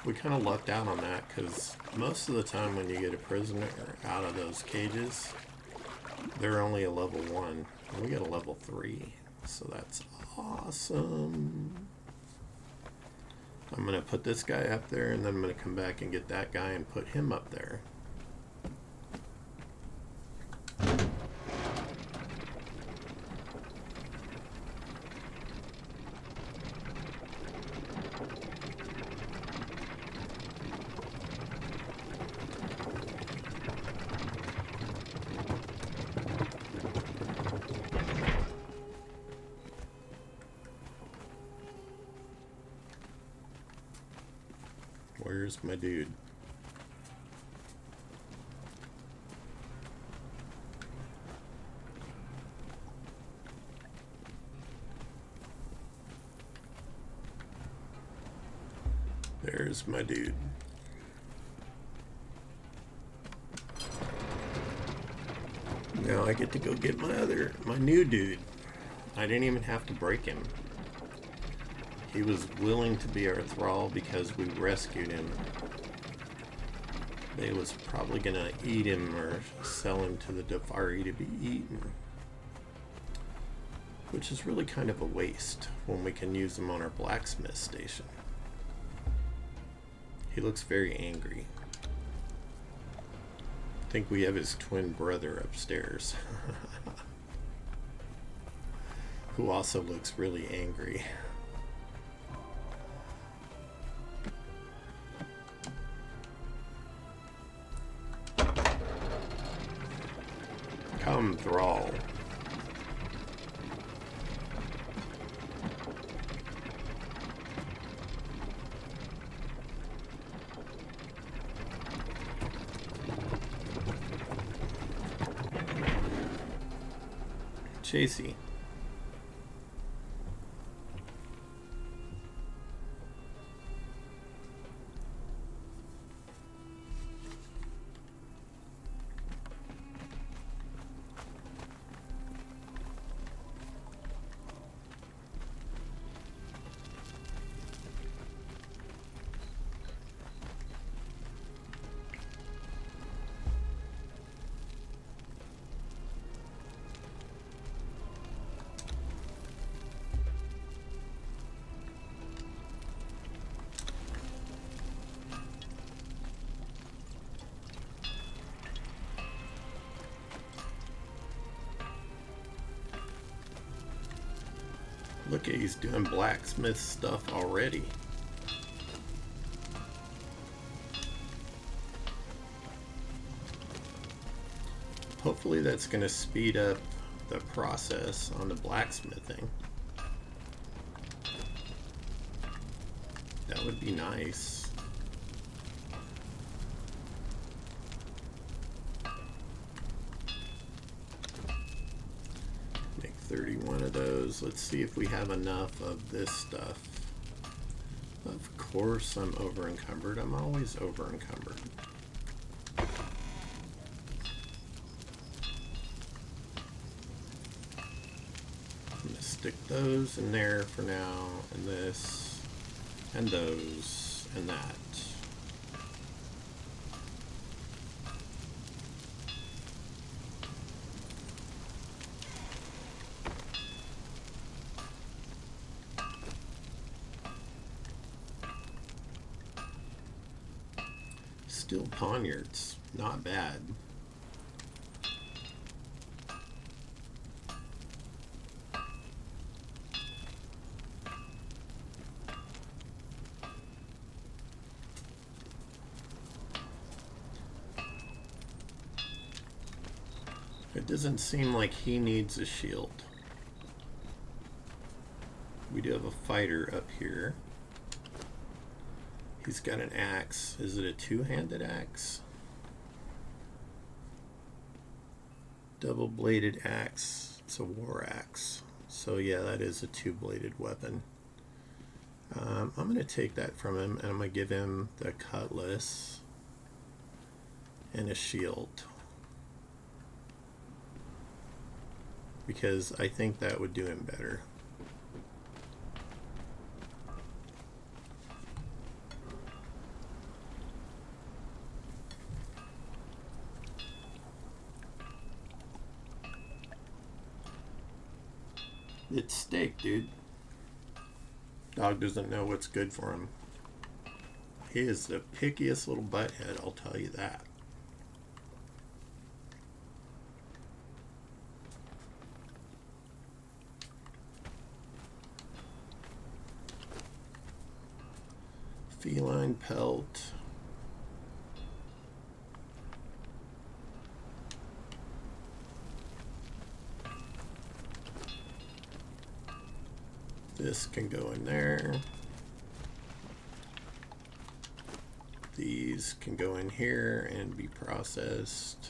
We kind of lucked out on that because most of the time when you get a prisoner out of those cages, they're only a level 1. And we got a level 3. So that's awesome. I'm going to put this guy up there and then I'm going to come back and get that guy and put him up there. Where's my dude? There's my dude. Now I get to go get my new dude. I didn't even have to break him. He was willing to be our thrall because we rescued him. They was probably gonna eat him or sell him to the Dafari to be eaten. Which is really kind of a waste when we can use him on our blacksmith station. He looks very angry. I think we have his twin brother upstairs. Who also looks really angry. Come, thrall. Chasey. Look at, he's doing blacksmith stuff already. Hopefully that's going to speed up the process on the blacksmithing. That would be nice. Make 31 of those. Let's see if we have enough of this stuff. Of course I'm over encumbered. I'm always over encumbered. I'm gonna stick those in there for now, and this, and those, and that. Steel poniards, not bad. It doesn't seem like he needs a shield. We do have a fighter up here. He's got an axe. Is it a two-handed axe? Double-bladed axe. It's a war axe. So yeah, that is a two-bladed weapon. I'm going to take that from him, and I'm going to give him the cutlass and a shield. Because I think that would do him better. It's steak, dude. Dog doesn't know what's good for him. He is the pickiest little butthead, I'll tell you that. Feline pelt. This can go in there. These can go in here and be processed.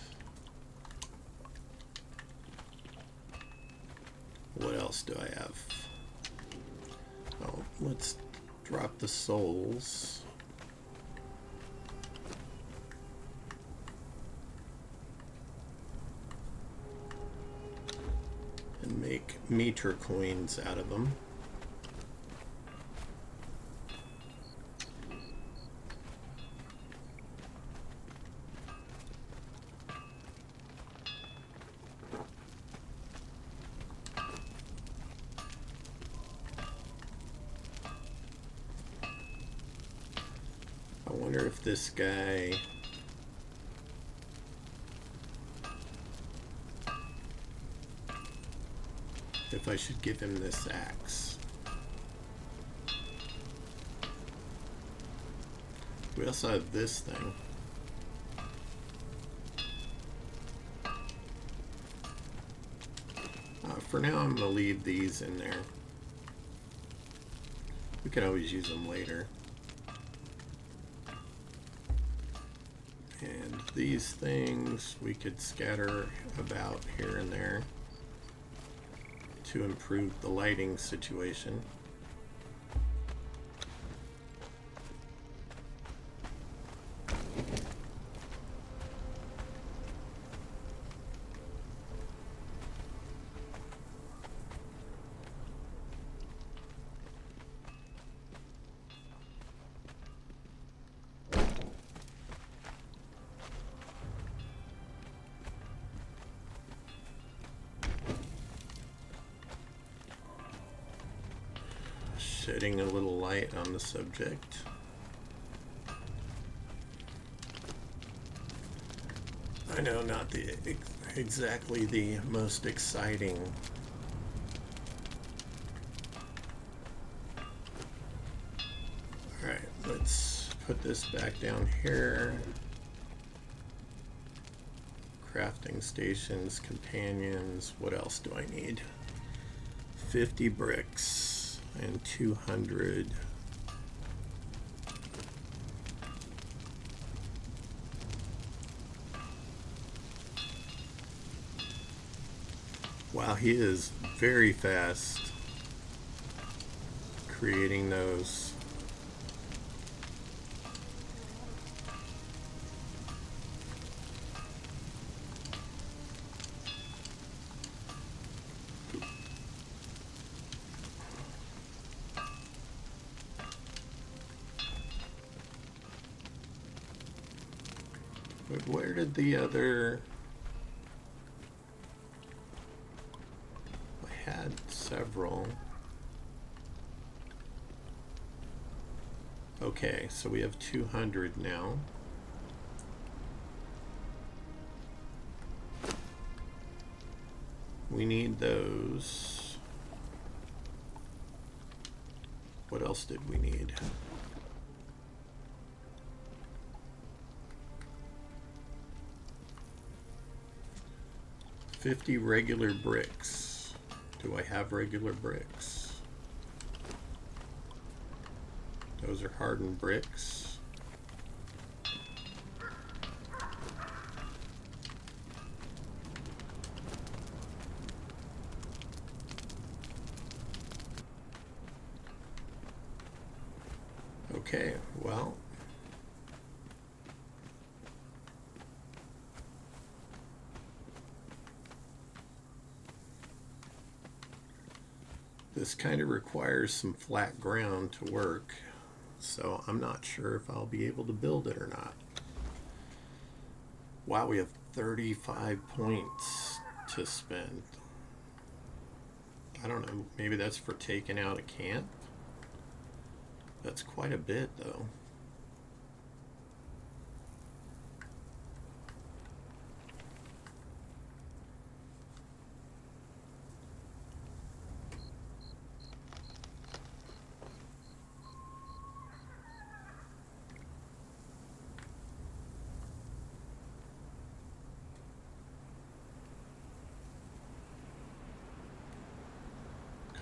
What else do I have? Oh, let's drop the souls. And make meter coins out of them. this guy if I should give him this axe. We also have this thing. For now, I'm going to leave these in there. We can always use them later. And these things we could scatter about here and there to improve the lighting situation. Shedding a little light on the subject. I know, not the exactly the most exciting. All right, let's put this back down here. Crafting stations, companions. What else do I need? 50 bricks. And 200. Wow, he is very fast creating those. But where did the other... I had several. Okay, so we have 200 now. We need those. What else did we need? 50 regular bricks. Do I have regular bricks? Those are hardened bricks. Okay, well, this kind of requires some flat ground to work, so I'm not sure if I'll be able to build it or not. Wow, we have 35 points to spend. I don't know, maybe that's for taking out a camp? That's quite a bit, though.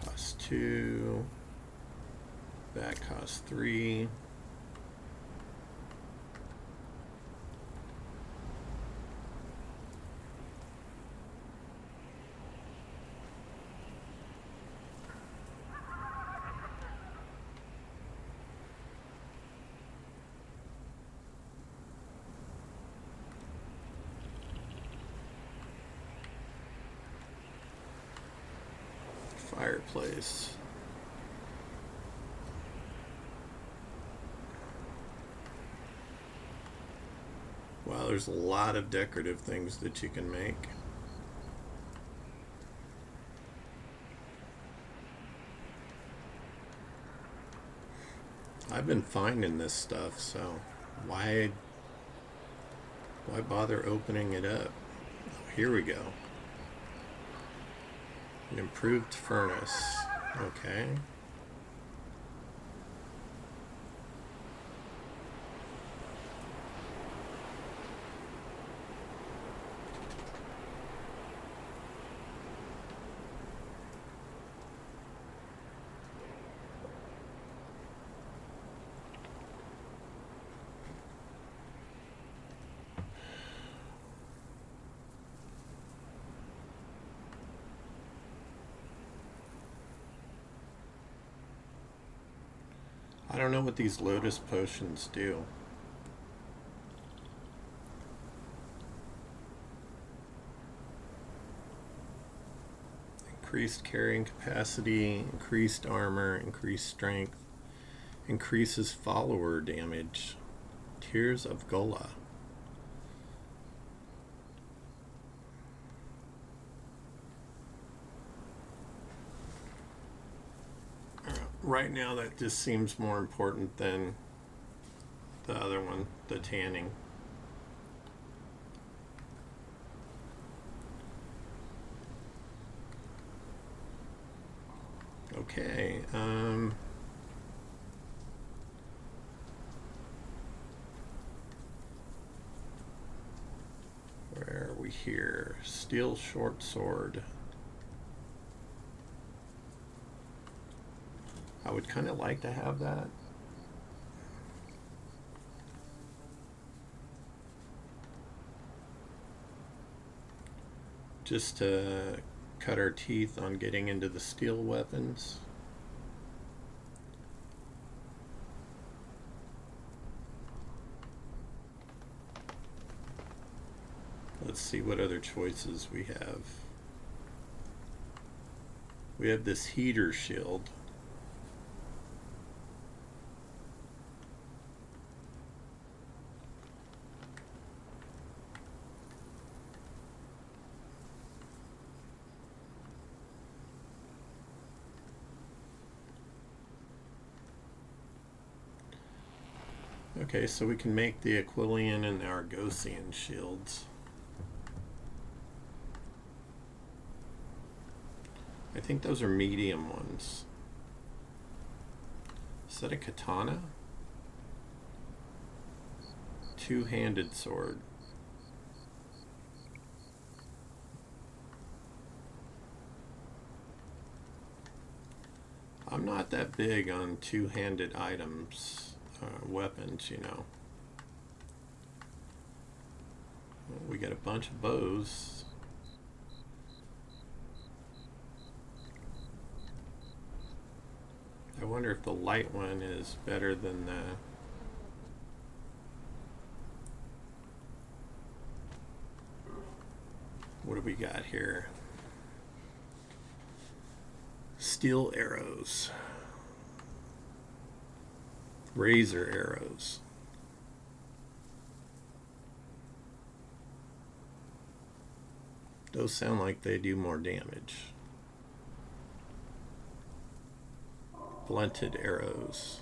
Cost 2. That costs 3. Fireplace. Wow, there's a lot of decorative things that you can make. I've been finding this stuff, so Why bother opening it up? Oh, here we go. An improved furnace. Okay. I don't know what these lotus potions do. Increased carrying capacity, increased armor, increased strength, increases follower damage. Tears of Gola. Right now that just seems more important than the other one, the tanning. Okay, where are we here? Steel short sword. I would kind of like to have that. Just to cut our teeth on getting into the steel weapons. Let's see what other choices we have. We have this heater shield. Okay, so we can make the Aquilian and the Argosian shields. I think those are medium ones. Is that a katana? Two-handed sword. I'm not that big on two-handed items. Weapons, you know. We got a bunch of bows. I wonder if the light one is better than the... What do we got here? Steel arrows. Razor arrows. Those sound like they do more damage. Blunted arrows.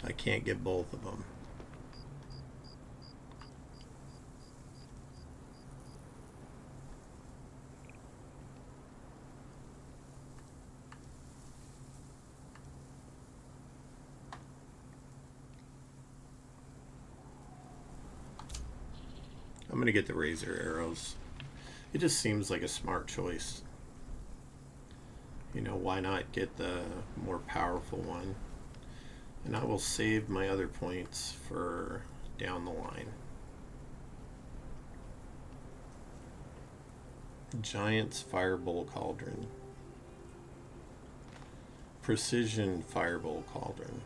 I can't get both of them. I'm going to get the razor arrows. It just seems like a smart choice. You know, why not get the more powerful one? And I will save my other points for down the line. Giant's Firebowl Cauldron. Precision Firebowl Cauldron.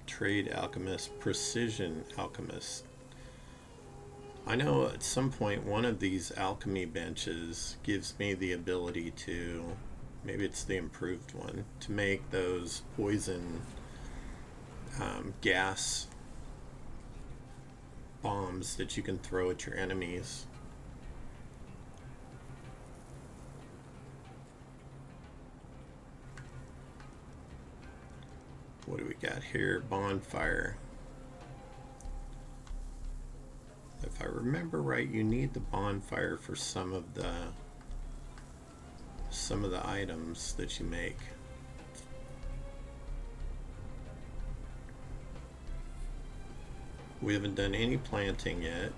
Trade Alchemist, Precision Alchemist. I know at some point one of these alchemy benches gives me the ability to, maybe it's the improved one, to make those poison gas bombs that you can throw at your enemies. What do we got here? Bonfire. If I remember right, you need the bonfire for some of the items that you make. We haven't done any planting yet.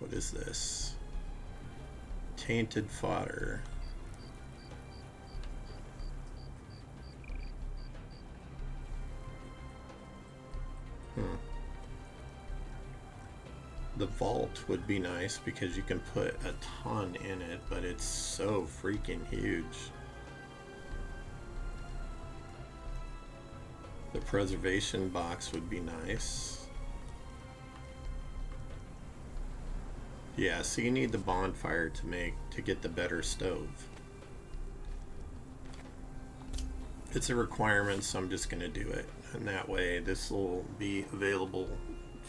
What is this? Tainted fodder. The vault would be nice because you can put a ton in it, but it's so freaking huge. The preservation box would be nice. Yeah, so you need the bonfire to get the better stove. It's a requirement, so I'm just going to do it. And that way this will be available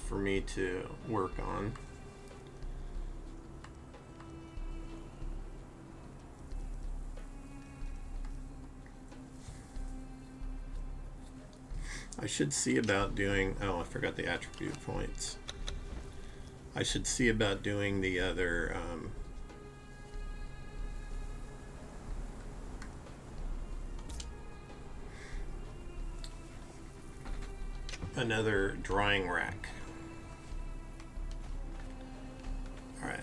for me to work on. I should see about doing, oh, I forgot the attribute points. I should see about doing the other another drying rack. Alright,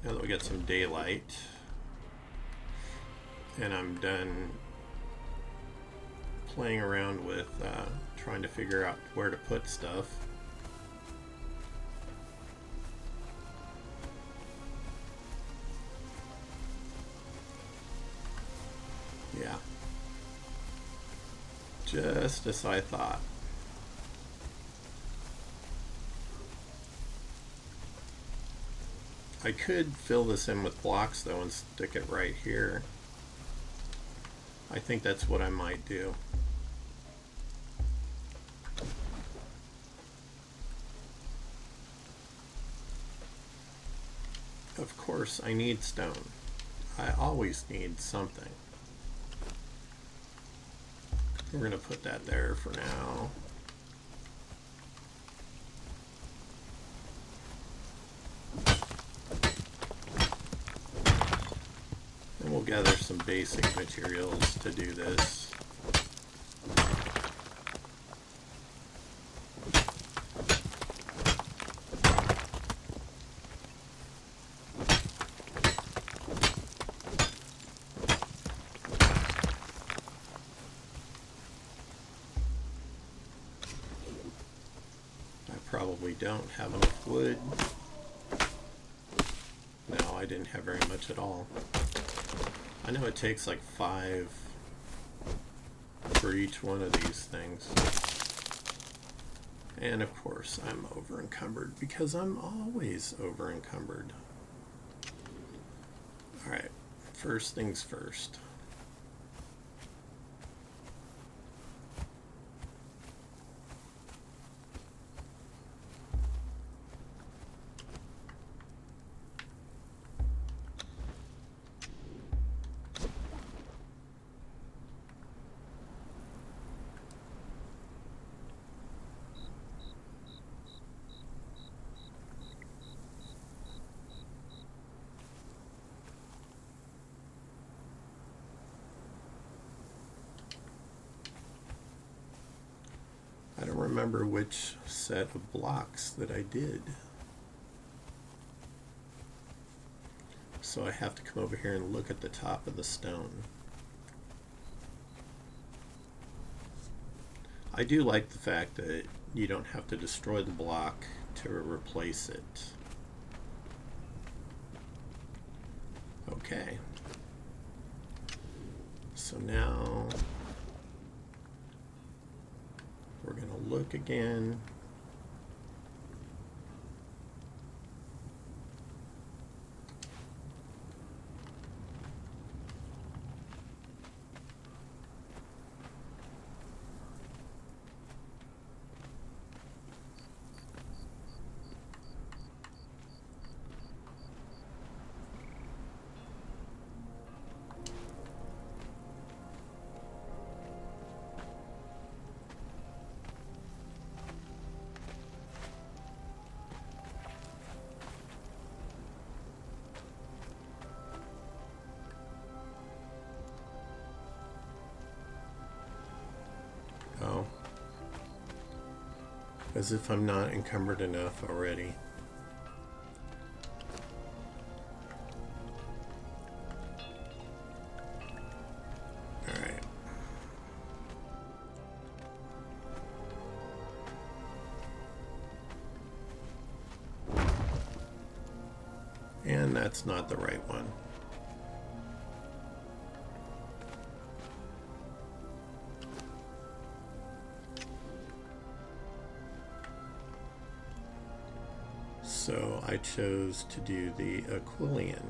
now that we got some daylight and I'm done playing around with trying to figure out where to put stuff, yeah, just as I thought. I could fill this in with blocks though and stick it right here. I think that's what I might do. Of course, I need stone. I always need something. We're going to put that there for now. And we'll gather some basic materials to do this. Probably don't have enough wood. No, I didn't have very much at all. I know it takes like 5 for each one of these things. And of course I'm over encumbered because I'm always over encumbered. Alright, first things first. I don't remember which set of blocks that I did. So I have to come over here and look at the top of the stone. I do like the fact that you don't have to destroy the block to replace it. Okay. So now we're going to look again. As if I'm not encumbered enough already. Alright. And that's not the right one. So I chose to do the Aquilian.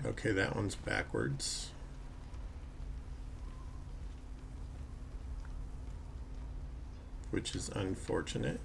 Okay, that one's backwards. Which is unfortunate.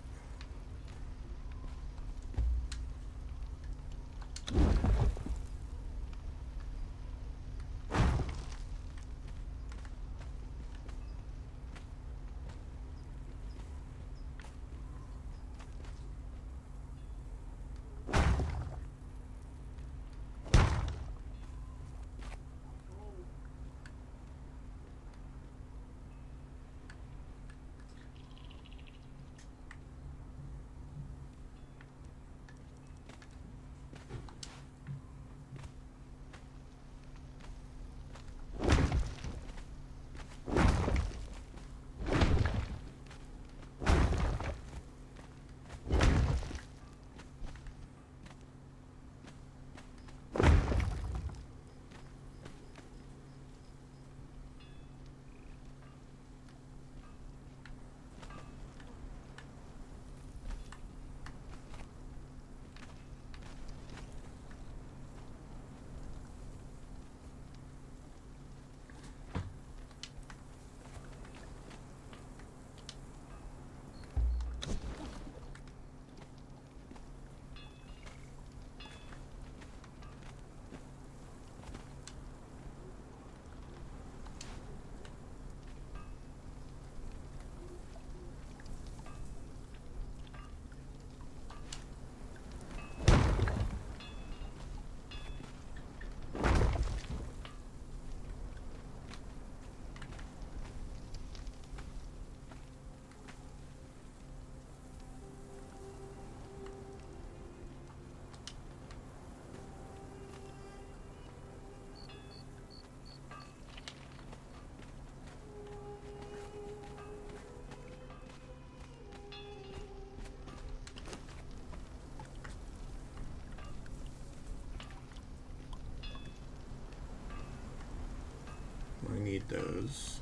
I need those.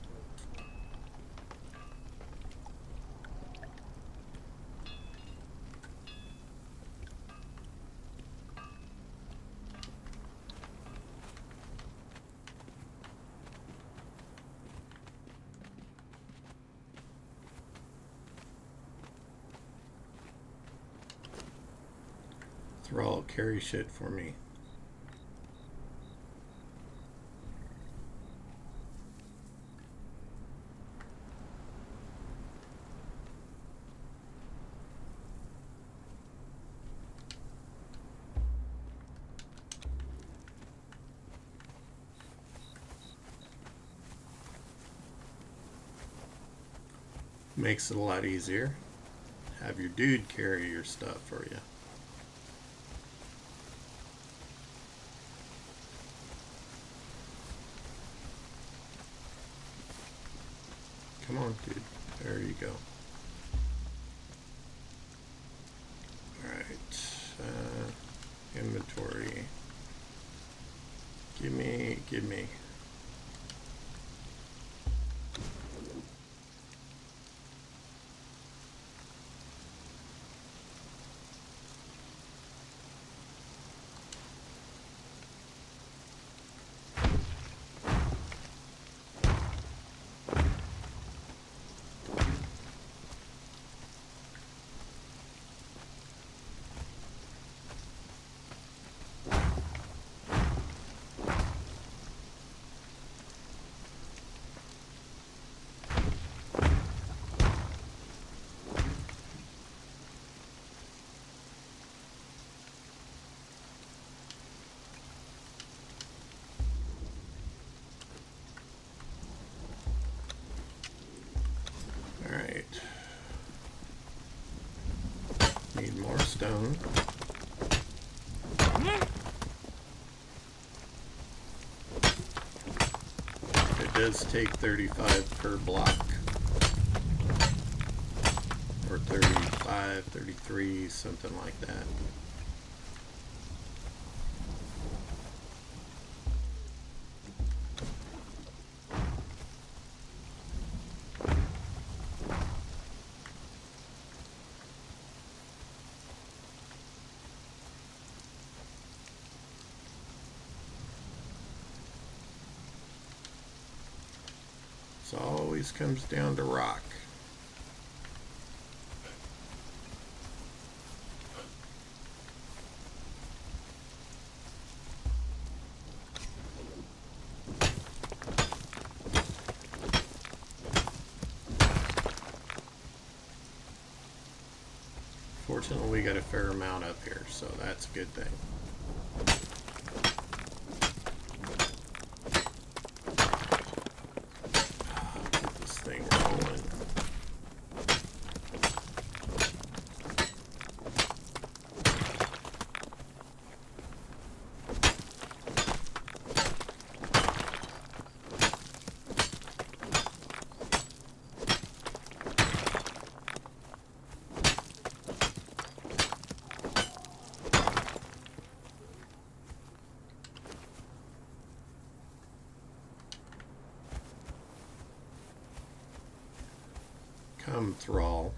Thrall, carry shit for me. Makes it a lot easier. Have your dude carry your stuff for you. Come on, dude. There you go. Alright. Inventory. Gimme. Need more stone. It does take 35 per block. Or 35, 33, something like that. So always comes down to rock. Fortunately, we got a fair amount up here, so that's a good thing. Get this thing rolling. Come, thrall.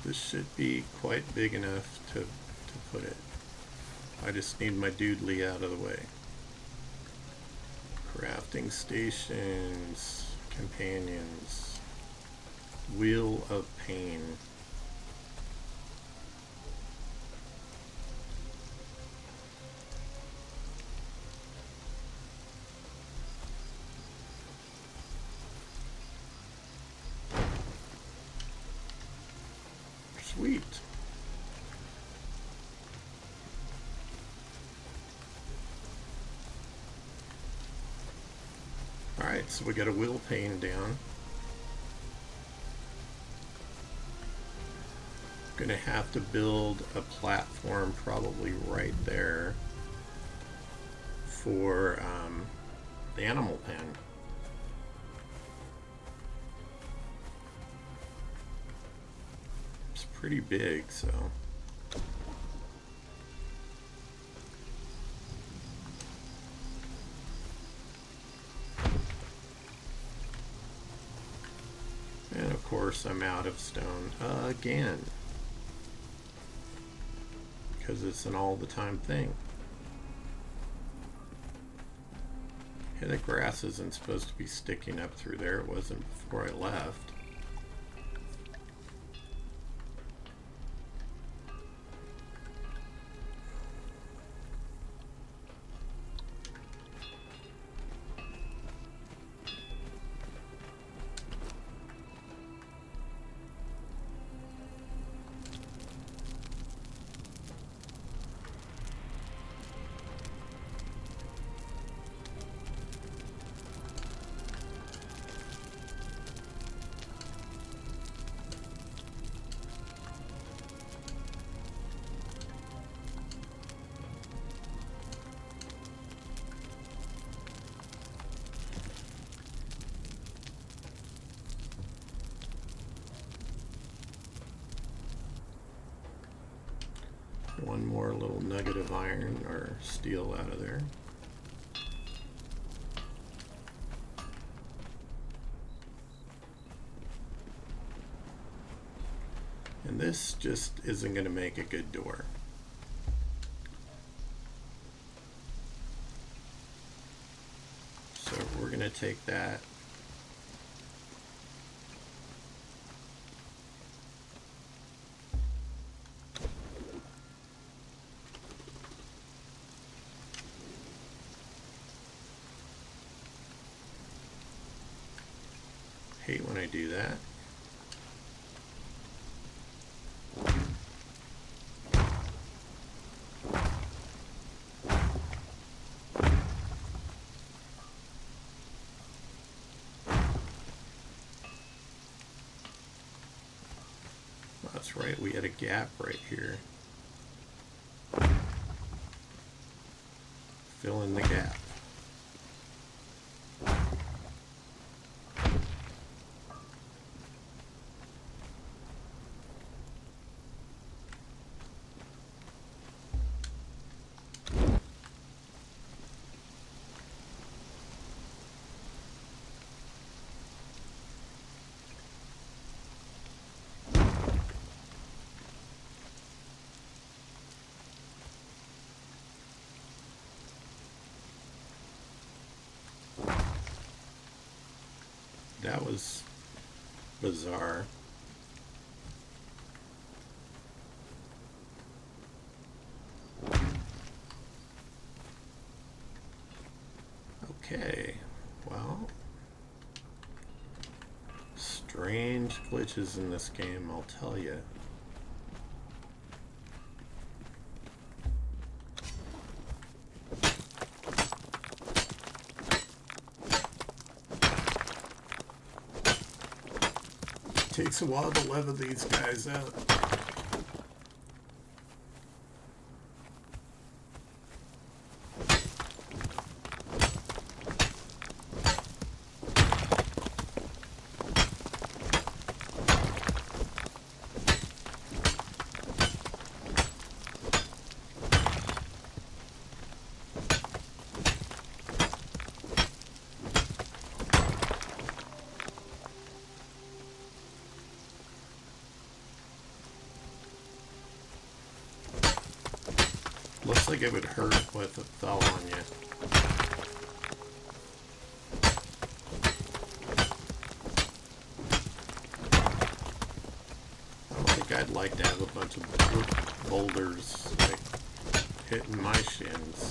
This should be quite big enough to put it. I just need my doodly out of the way. Crafting stations, companions, wheel of pain. Sweet. Alright, so we got a wheel pane down. Gonna have to build a platform probably right there for the animal pen. It's pretty big, so. And of course I'm out of stone again. Because it's an all the time thing. Yeah, the grass isn't supposed to be sticking up through there. It wasn't before I left. One more little nugget of iron or steel out of there. And this just isn't going to make a good door. So we're going to take that Hate when I do that. That's right, we had a gap right here. Fill in the gap. That was bizarre. Okay, well, strange glitches in this game, I'll tell you. Takes a while to level these guys out. Looks like it would hurt if it fell on you. I don't think I'd like to have a bunch of boulders like hitting my shins.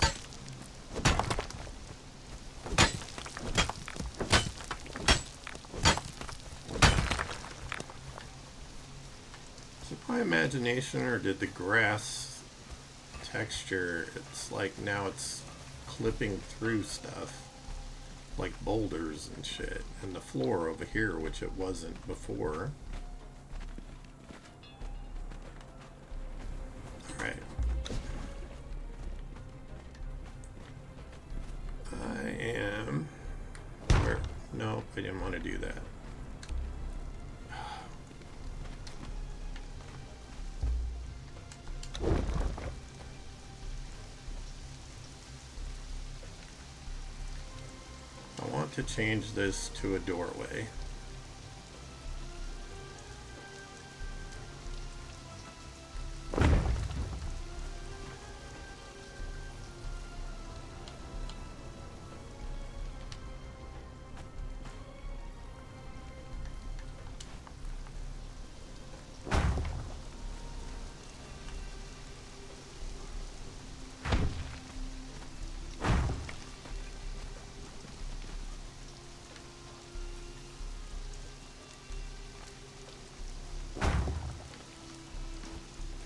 Is it my imagination, or did the grass texture, it's like now it's clipping through stuff like boulders and shit, and the floor over here, which it wasn't before. Alright, I am where? No, I didn't want to do that. To change this to a doorway.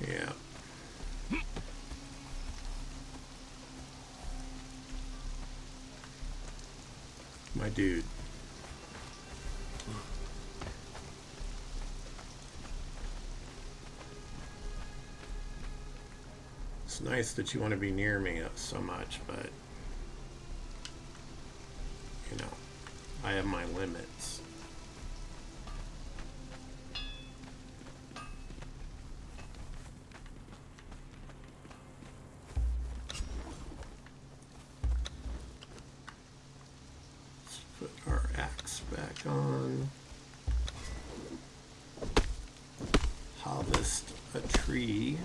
Yeah. My dude. It's nice that you want to be near me so much, but you know, I have my limits. Put our axe back on. Harvest a tree.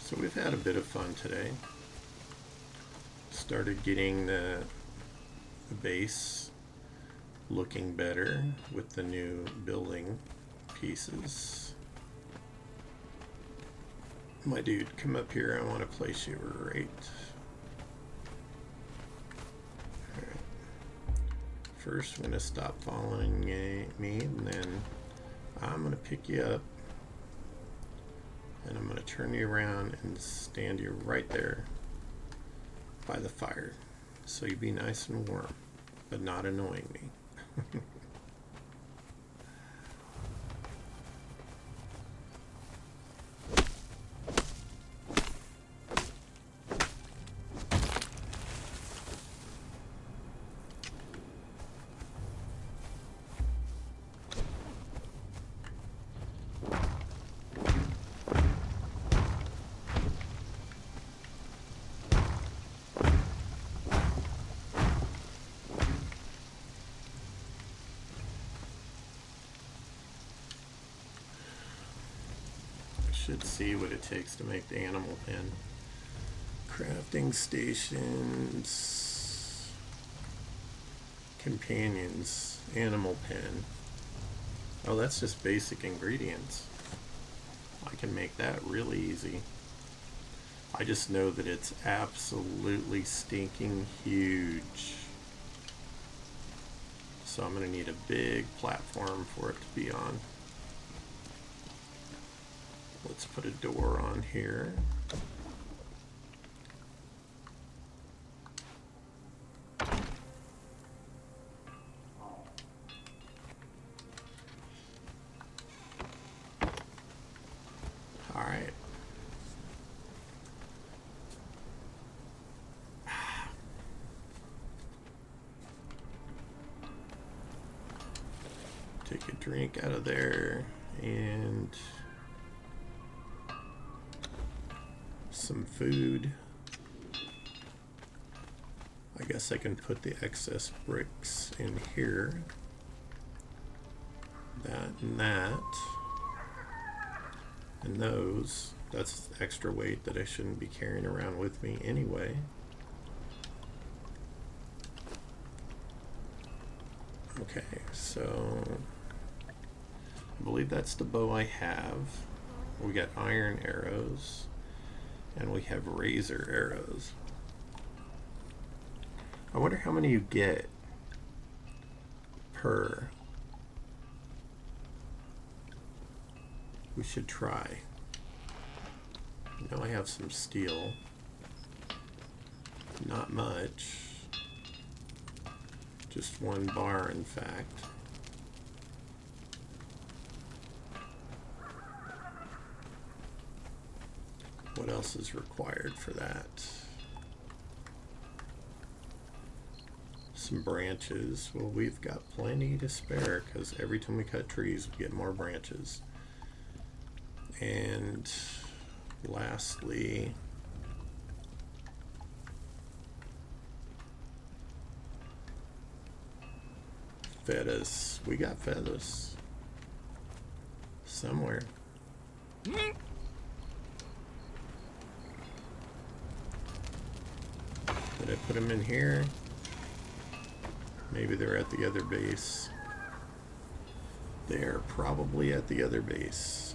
So we've had a bit of fun today. Started getting the base looking better with the new building pieces. My dude, come up here. I want to place you right. Alright. First, I'm going to stop following me, and then I'm going to pick you up. And I'm going to turn you around and stand you right there by the fire. So you be nice and warm, but not annoying me. Should see what it takes to make the animal pen. Crafting stations, companions, animal pen. Oh, that's just basic ingredients. I can make that really easy. I just know that it's absolutely stinking huge. So I'm going to need a big platform for it to be on. Let's put a door on here. All right. Take a drink out of there and some food. I guess I can put the excess bricks in here. That and that. And those. That's extra weight that I shouldn't be carrying around with me anyway. Okay, so I believe that's the bow I have. We got iron arrows. And we have razor arrows. I wonder how many you get per. We should try. Now I have some steel. Not much. Just one bar, in fact. What else is required for that? Some branches. Well, we've got plenty to spare because every time we cut trees, we get more branches. And lastly, feathers. We got feathers somewhere. Did I put them in here? Maybe they're at the other base. They're probably at the other base.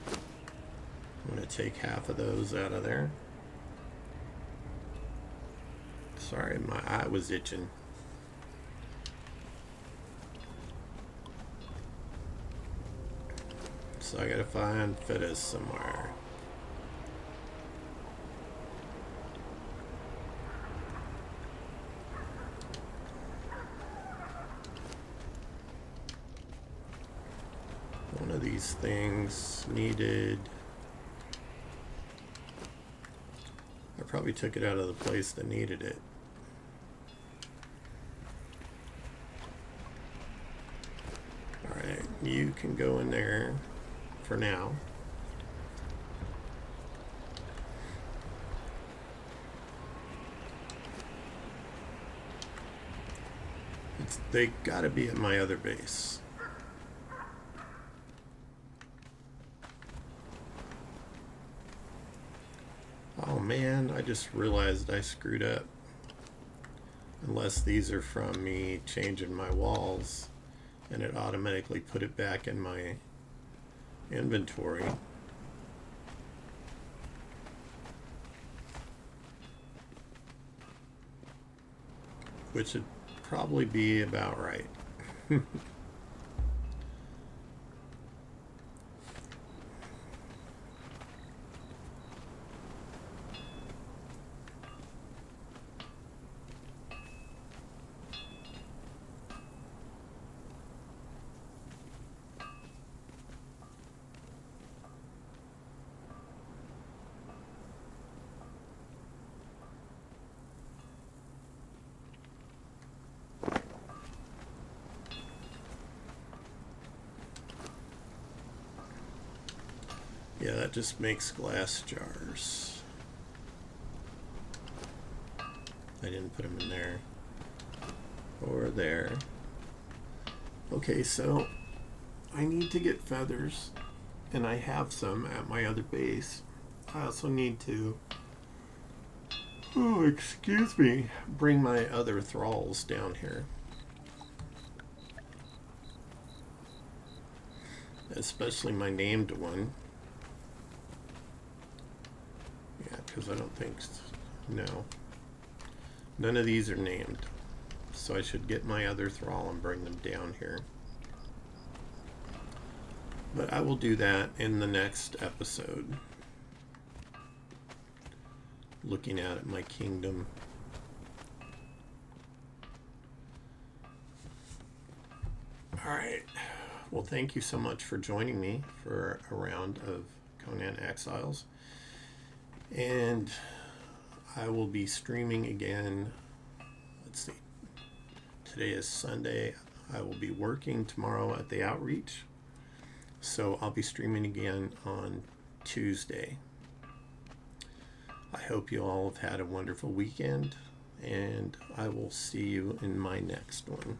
I'm going to take half of those out of there. Sorry, my eye was itching. So I gotta find feathers somewhere. One of these things needed. I probably took it out of the place that needed it. Alright, you can go in there for now. They gotta be at my other base. Oh man, I just realized I screwed up. Unless these are from me changing my walls and it automatically put it back in my inventory. Which would probably be about right. Yeah, that just makes glass jars. I didn't put them in there. Or there. Okay, so I need to get feathers, and I have some at my other base. I also need to, oh, excuse me, bring my other thralls down here. Especially my named one. Yeah, because I don't think, no. None of these are named. So I should get my other thrall and bring them down here. But I will do that in the next episode. Looking out at my kingdom. Alright. Well, thank you so much for joining me for a round of Conan Exiles. And I will be streaming again. Let's see. Today is Sunday. I will be working tomorrow at the Outreach. So I'll be streaming again on Tuesday. I hope you all have had a wonderful weekend. And I will see you in my next one.